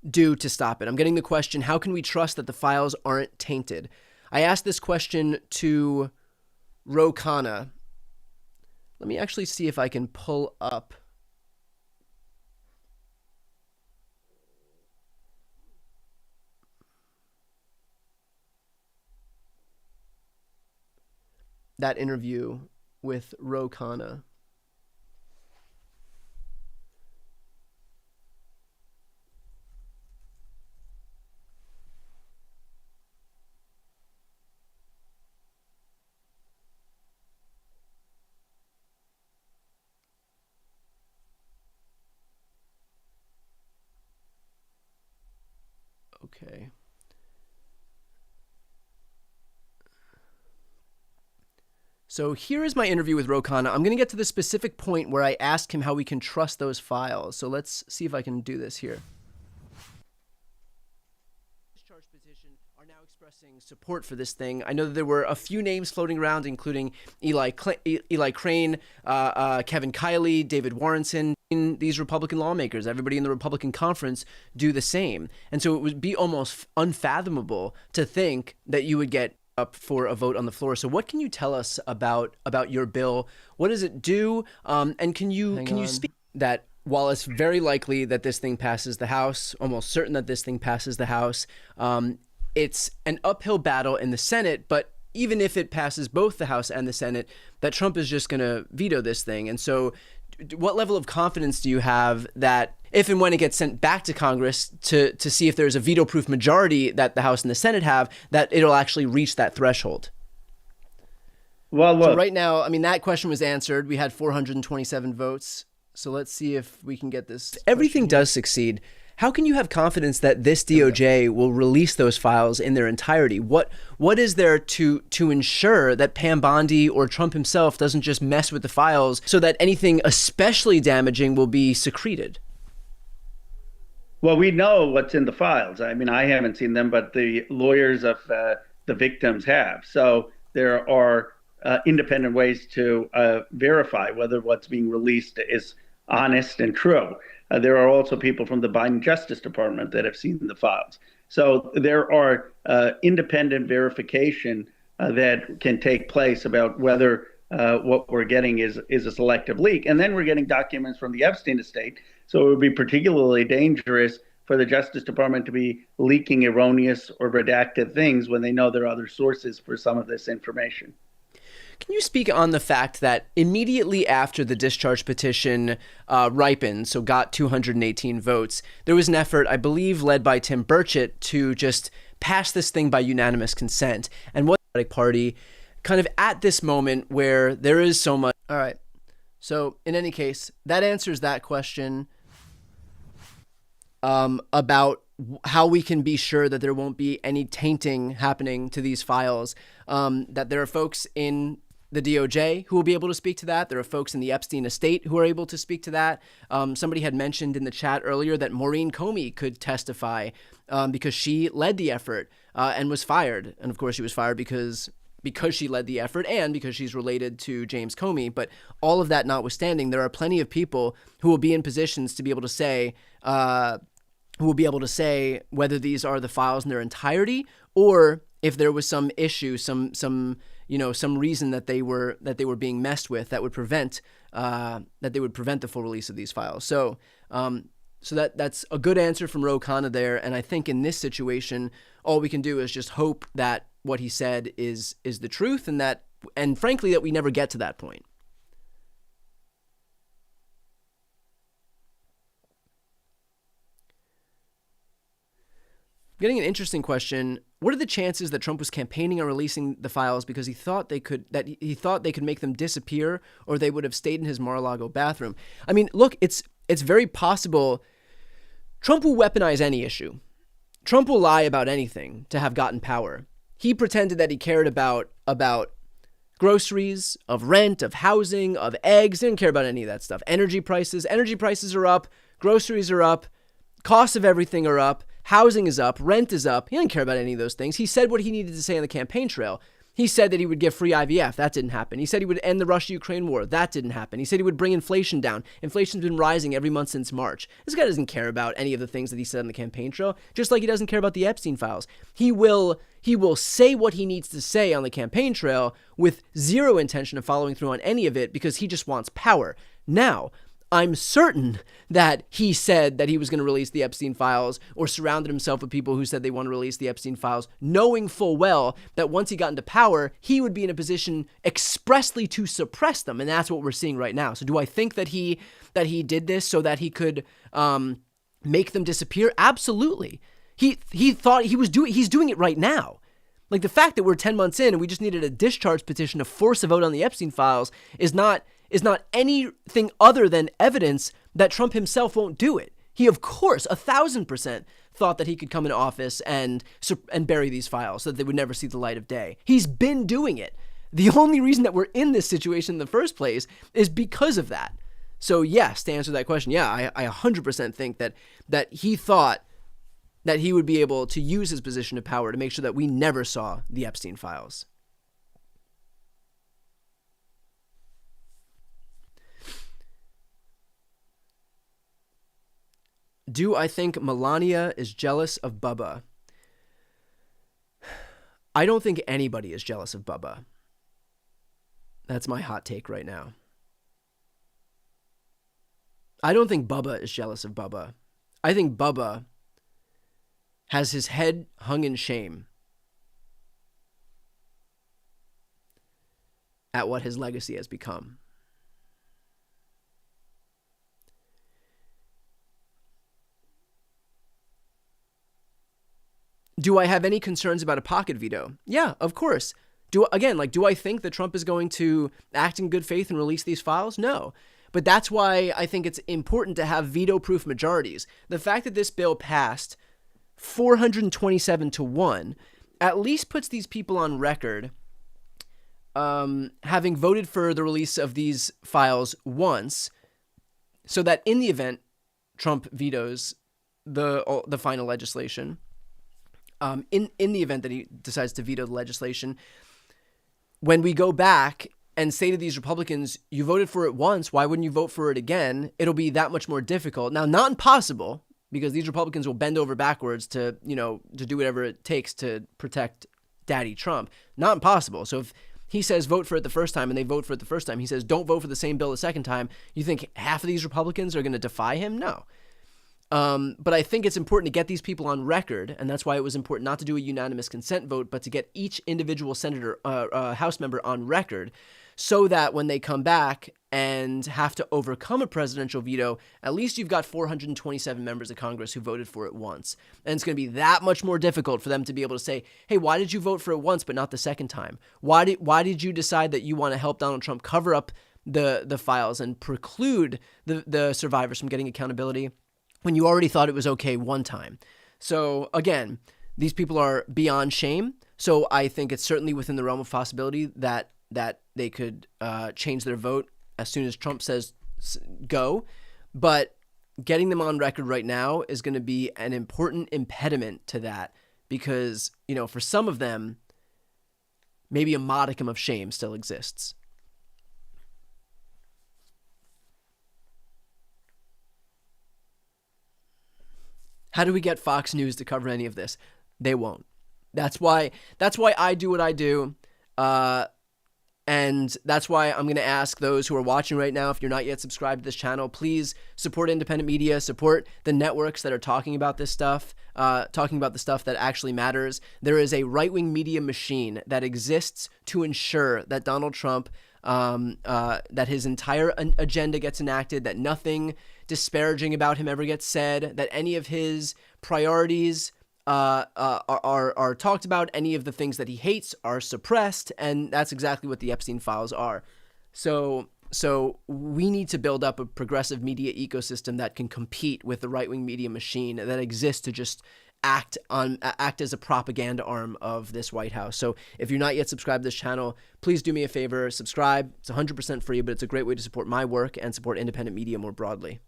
do to stop it? I'm getting the question, how can we trust that the files aren't tainted? I asked this question to Ro Khanna. Let me actually see if I can pull up that interview with Ro Khanna. Okay. So here is my interview with Ro Khanna. I'm going to get to the specific point where I ask him how we can trust those files. So let's see if I can do this here. Discharge petition are now expressing support for this thing. I know that there were a few names floating around, including Eli Crane, Kevin Kiley, David Warrenson. These Republican lawmakers, everybody in the Republican conference, do the same. And so it would be almost unfathomable to think that you would get up for a vote on the floor. So what can you tell us about your bill? What does it do? And can you speak that while it's very likely that this thing passes the House, almost certain that this thing passes the House, it's an uphill battle in the Senate, but even if it passes both the House and the Senate, that Trump is just going to veto this thing. And so what level of confidence do you have that if and when it gets sent back to Congress to see if there's a veto-proof majority that the House and the Senate have, that it'll actually reach that threshold? Well, look. So right now, I mean, that question was answered. We had 427 votes. So let's see if we can get this. Everything does succeed. How can you have confidence that this DOJ will release those files in their entirety? What is there to ensure that Pam Bondi or Trump himself doesn't just mess with the files so that anything especially damaging will be secreted? Well, we know what's in the files. I mean, I haven't seen them, but the lawyers of the victims have. So there are independent ways to verify whether what's being released is honest and true. There are also people from the Biden Justice Department that have seen the files. So there are independent verification that can take place about whether what we're getting is a selective leak. And then we're getting documents from the Epstein estate. So it would be particularly dangerous for the Justice Department to be leaking erroneous or redacted things when they know there are other sources for some of this information. Can you speak on the fact that immediately after the discharge petition ripened, so got 218 votes, there was an effort, I believe, led by Tim Burchett to just pass this thing by unanimous consent? And what the Democratic Party kind of at this moment where there is so much. All right. So in any case, that answers that question about how we can be sure that there won't be any tainting happening to these files, that there are folks in the DOJ who will be able to speak to that. There are folks in the Epstein estate who are able to speak to that. Somebody had mentioned in the chat earlier that Maureen Comey could testify because she led the effort and was fired. And of course, she was fired because she led the effort and because she's related to James Comey. But all of that notwithstanding, there are plenty of people who will be in positions to be able to say, whether these are the files in their entirety or if there was some issue, some reason that they were being messed with that would prevent the full release of these files. So that's a good answer from Ro Khanna there. And I think in this situation, all we can do is just hope that what he said is the truth, and frankly that we never get to that point. Getting an interesting question. What are the chances that Trump was campaigning on releasing the files because he thought they could make them disappear, or they would have stayed in his Mar-a-Lago bathroom? I mean, look, it's very possible. Trump will weaponize any issue. Trump will lie about anything to have gotten power. He pretended that he cared about groceries, of rent, of housing, of eggs. He didn't care about any of that stuff. Energy prices are up. Groceries are up. Costs of everything are up. Housing is up. Rent is up. He didn't care about any of those things. He said what he needed to say on the campaign trail. He said that he would give free IVF. That didn't happen. He said he would end the Russia-Ukraine war. That didn't happen. He said he would bring inflation down. Inflation's been rising every month since March. This guy doesn't care about any of the things that he said on the campaign trail, just like he doesn't care about the Epstein files. He will say what he needs to say on the campaign trail with zero intention of following through on any of it because he just wants power. Now, I'm certain that he said that he was going to release the Epstein files or surrounded himself with people who said they want to release the Epstein files, knowing full well that once he got into power, he would be in a position expressly to suppress them. And that's what we're seeing right now. So do I think that he did this so that he could make them disappear? Absolutely. He thought he's doing it right now. Like the fact that we're 10 months in and we just needed a discharge petition to force a vote on the Epstein files is not anything other than evidence that Trump himself won't do it. He, of course, 1,000% thought that he could come into office and bury these files so that they would never see the light of day. He's been doing it. The only reason that we're in this situation in the first place is because of that. So yes, to answer that question, yeah, I 100% think that he thought that he would be able to use his position of power to make sure that we never saw the Epstein files. Do I think Melania is jealous of Bubba? I don't think anybody is jealous of Bubba. That's my hot take right now. I don't think Bubba is jealous of Bubba. I think Bubba has his head hung in shame at what his legacy has become. Do I have any concerns about a pocket veto? Yeah, of course. Do I think that Trump is going to act in good faith and release these files? No. But that's why I think it's important to have veto-proof majorities. The fact that this bill passed 427-1 at least puts these people on record having voted for the release of these files once, so that in the event Trump vetoes the final legislation, in the event that he decides to veto the legislation, when we go back and say to these Republicans, you voted for it once, why wouldn't you vote for it again? It'll be that much more difficult. Now, not impossible, because these Republicans will bend over backwards to do whatever it takes to protect Daddy Trump. Not impossible. So if he says vote for it the first time and they vote for it the first time, he says don't vote for the same bill the second time, you think half of these Republicans are going to defy him? No. But I think it's important to get these people on record, and that's why it was important not to do a unanimous consent vote, but to get each individual senator, House member on record, so that when they come back and have to overcome a presidential veto, at least you've got 427 members of Congress who voted for it once. And it's going to be that much more difficult for them to be able to say, hey, why did you vote for it once but not the second time? Why did you decide that you want to help Donald Trump cover up the files and preclude the survivors from getting accountability when you already thought it was okay one time? So again, these people are beyond shame. So I think it's certainly within the realm of possibility that they could change their vote as soon as Trump says go. But getting them on record right now is going to be an important impediment to that, because, for some of them, maybe a modicum of shame still exists. How do we get Fox News to cover any of this? They won't. That's why I do what I do. And that's why I'm going to ask those who are watching right now, if you're not yet subscribed to this channel, please support independent media, support the networks that are talking about this stuff, talking about the stuff that actually matters. There is a right-wing media machine that exists to ensure that Donald Trump, that his entire agenda gets enacted, that nothing disparaging about him ever gets said, that any of his priorities are talked about, any of the things that he hates are suppressed, and that's exactly what the Epstein files are. So we need to build up a progressive media ecosystem that can compete with the right-wing media machine that exists to just act as a propaganda arm of this White House. So if you're not yet subscribed to this channel, please do me a favor, subscribe. It's 100% free, but it's a great way to support my work and support independent media more broadly.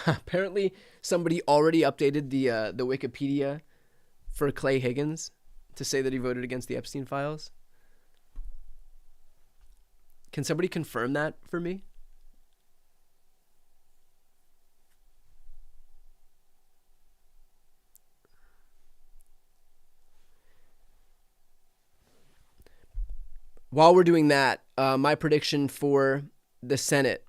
Apparently, somebody already updated the Wikipedia for Clay Higgins to say that he voted against the Epstein files. Can somebody confirm that for me? While we're doing that, my prediction for the Senate.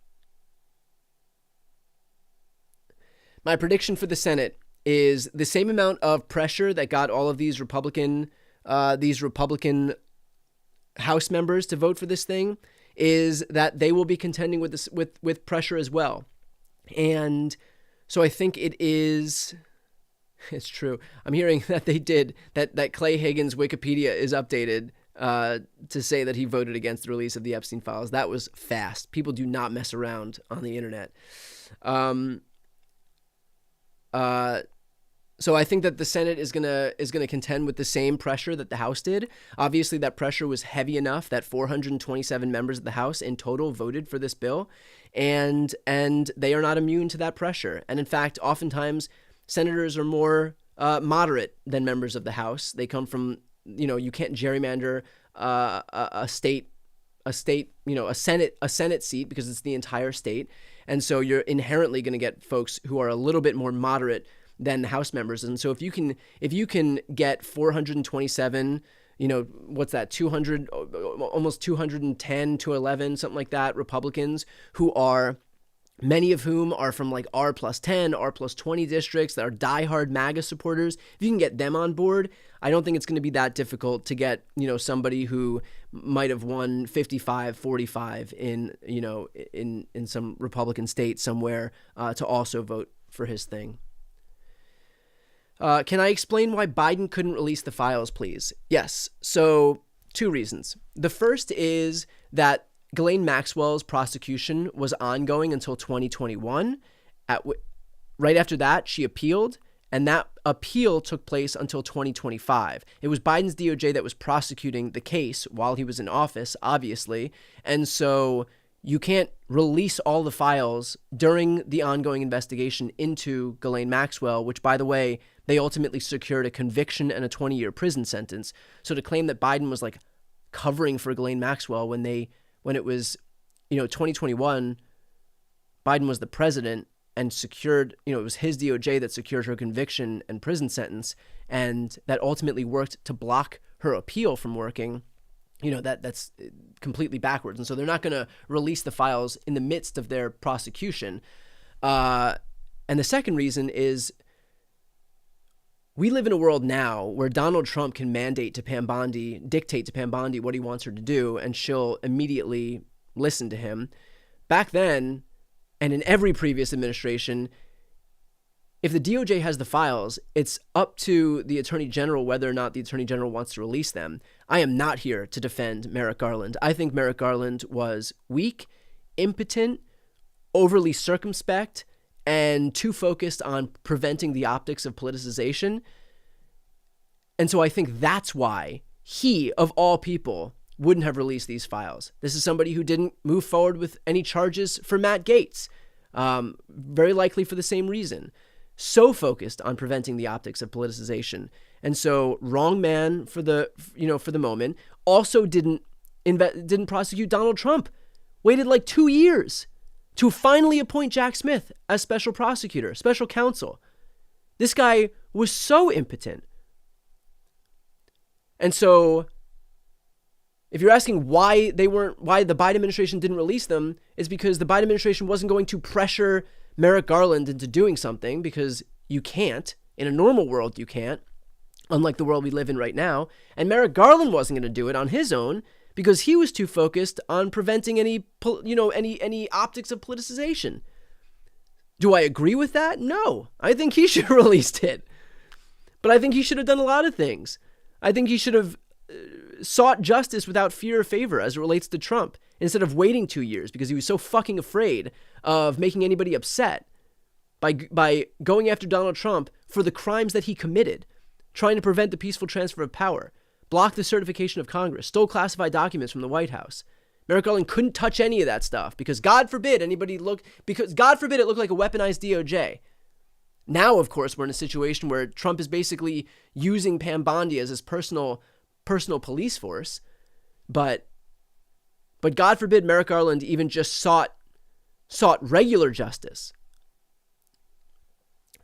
My prediction for the Senate is the same amount of pressure that got all of these Republican House members to vote for this thing, is that they will be contending with this with pressure as well. And so I think it's true. I'm hearing that they did that Clay Higgins' Wikipedia is updated to say that he voted against the release of the Epstein files. That was fast. People do not mess around on the internet. So I think that the Senate is gonna contend with the same pressure that the House did. Obviously, that pressure was heavy enough that 427 members of the House in total voted for this bill, and they are not immune to that pressure. And in fact, oftentimes senators are more moderate than members of the House. They come from, you can't gerrymander a Senate seat because it's the entire state. And so you're inherently going to get folks who are a little bit more moderate than the House members. And so if you can get 427, what's that, 200, almost 210 to 11, something like that, Republicans who are, many of whom are from like R+10, R+20 districts that are diehard MAGA supporters. If you can get them on board, I don't think it's going to be that difficult to get, somebody who might have won 55-45 in some Republican state somewhere to also vote for his thing. Can I explain why Biden couldn't release the files, please? Yes. So 2 reasons. The first is that Ghislaine Maxwell's prosecution was ongoing until 2021. Right after that, she appealed, and that appeal took place until 2025. It was Biden's DOJ that was prosecuting the case while he was in office, obviously, and so you can't release all the files during the ongoing investigation into Ghislaine Maxwell, which, by the way, they ultimately secured a conviction and a 20-year prison sentence. So to claim that Biden was like covering for Ghislaine Maxwell when it was, 2021, Biden was the president and secured, it was his DOJ that secured her conviction and prison sentence, and that ultimately worked to block her appeal from working, that's completely backwards. And so they're not going to release the files in the midst of their prosecution. And the second reason is we live in a world now where Donald Trump can dictate to Pam Bondi what he wants her to do, and she'll immediately listen to him. Back then, and in every previous administration, if the DOJ has the files, it's up to the Attorney General whether or not the Attorney General wants to release them. I am not here to defend Merrick Garland. I think Merrick Garland was weak, impotent, overly circumspect, and too focused on preventing the optics of politicization. And so I think that's why he, of all people, wouldn't have released these files. This is somebody who didn't move forward with any charges for Matt Gaetz, very likely for the same reason. So focused on preventing the optics of politicization. And so wrong man for the moment. Also didn't prosecute Donald Trump. Waited like 2 years to finally appoint Jack Smith as special prosecutor, special counsel. This guy was so impotent. And so if you're asking why the Biden administration didn't release them, is because the Biden administration wasn't going to pressure Merrick Garland into doing something, because you can't. In a normal world, you can't, unlike the world we live in right now. And Merrick Garland wasn't going to do it on his own because he was too focused on preventing any optics of politicization. Do I agree with that? No. I think he should have released it. But I think he should have done a lot of things. I think he should have sought justice without fear or favor as it relates to Trump, instead of waiting 2 years because he was so fucking afraid of making anybody upset by going after Donald Trump for the crimes that he committed, trying to prevent the peaceful transfer of power, block the certification of Congress, stole classified documents from the White House. Merrick Garland couldn't touch any of that stuff because God forbid it looked like a weaponized DOJ. Now, of course, we're in a situation where Trump is basically using Pam Bondi as his personal police force, but God forbid Merrick Garland even just sought regular justice.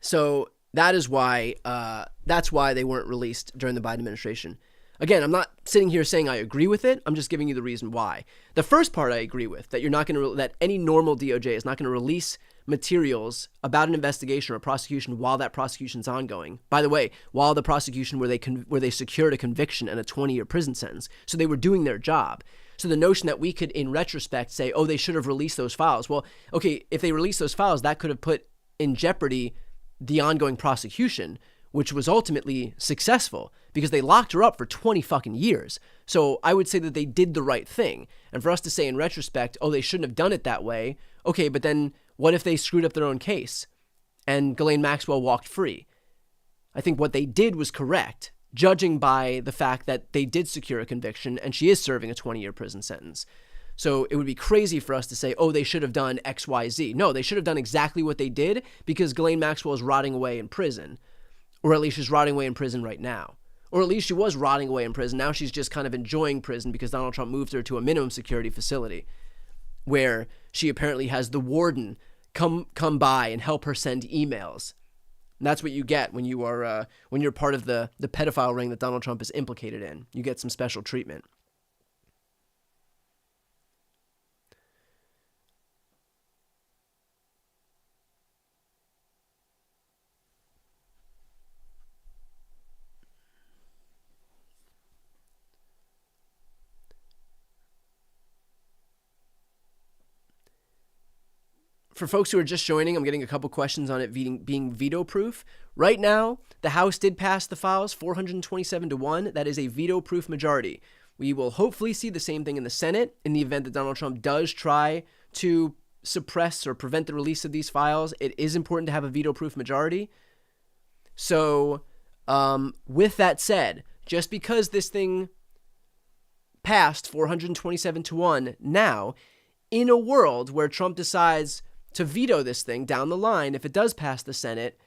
So that is why they weren't released during the Biden administration. Again, I'm not sitting here saying I agree with it. I'm just giving you the reason why. The first part I agree with, that that any normal DOJ is not going to release materials about an investigation or a prosecution while that prosecution's ongoing. By the way, while the prosecution where they secured a conviction and a 20-year prison sentence. So they were doing their job. So the notion that we could, in retrospect, say, oh, they should have released those files. Well, okay, if they released those files, that could have put in jeopardy the ongoing prosecution, which was ultimately successful because they locked her up for 20 fucking years. So I would say that they did the right thing. And for us to say in retrospect, oh, they shouldn't have done it that way. Okay, but then what if they screwed up their own case and Ghislaine Maxwell walked free? I think what they did was correct, judging by the fact that they did secure a conviction and she is serving a 20-year prison sentence. So it would be crazy for us to say, oh, they should have done X, Y, Z. No, they should have done exactly what they did because Ghislaine Maxwell is rotting away in prison. Or at least she's rotting away in prison right now. Or at least she was rotting away in prison. Now she's just kind of enjoying prison because Donald Trump moved her to a minimum security facility where she apparently has the warden come by and help her send emails. And that's what you get when you're part of the pedophile ring that Donald Trump is implicated in. You get some special treatment. For folks who are just joining, I'm getting a couple questions on it being veto-proof. Right now, the House did pass the files 427-1. That is a veto-proof majority. We will hopefully see the same thing in the Senate in the event that Donald Trump does try to suppress or prevent the release of these files. It is important to have a veto-proof majority. So, with that said, just because this thing passed 427-1 now, in a world where Trump decides to veto this thing down the line, if it does pass the Senate,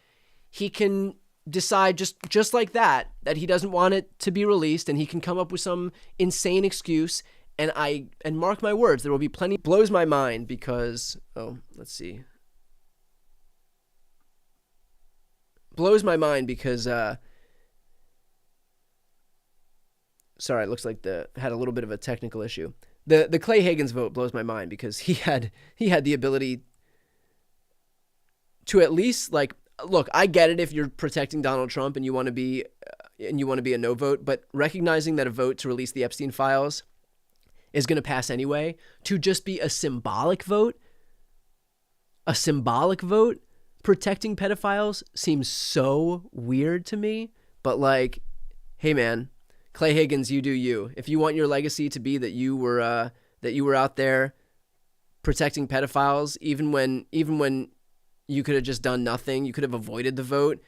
he can decide just like that he doesn't want it to be released, and he can come up with some insane excuse And mark my words, there will be plenty. Blows my mind because, let's see. Blows my mind because, sorry, it looks like had a little bit of a technical issue. The Clay Higgins vote blows my mind because he had the ability to at least, like, look, I get it if you're protecting Donald Trump and you want to be a no vote, but recognizing that a vote to release the Epstein files is going to pass anyway, to just be a symbolic vote protecting pedophiles seems so weird to me. But like, hey man, Clay Higgins, you do you. If you want your legacy to be that you were out there protecting pedophiles, even when you could have just done nothing, you could have avoided the vote,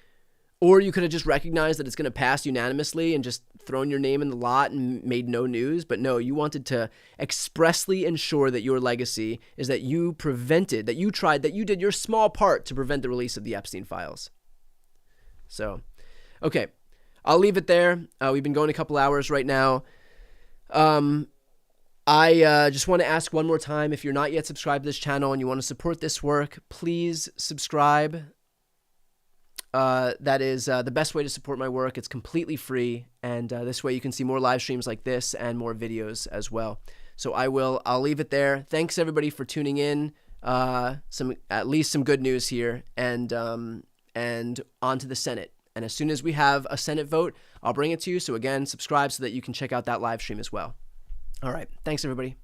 or you could have just recognized that it's going to pass unanimously and just thrown your name in the lot and made no news. But no, you wanted to expressly ensure that your legacy is that you did your small part to prevent the release of the Epstein files. So, okay, I'll leave it there. We've been going a couple hours right now. I just want to ask one more time, if you're not yet subscribed to this channel and you want to support this work, please subscribe. That is the best way to support my work. It's completely free, and this way you can see more live streams like this and more videos as well. So I'll leave it there. Thanks everybody for tuning in. At least some good news here, and on to the Senate. And as soon as we have a Senate vote, I'll bring it to you. So again, subscribe so that you can check out that live stream as well. All right. Thanks everybody.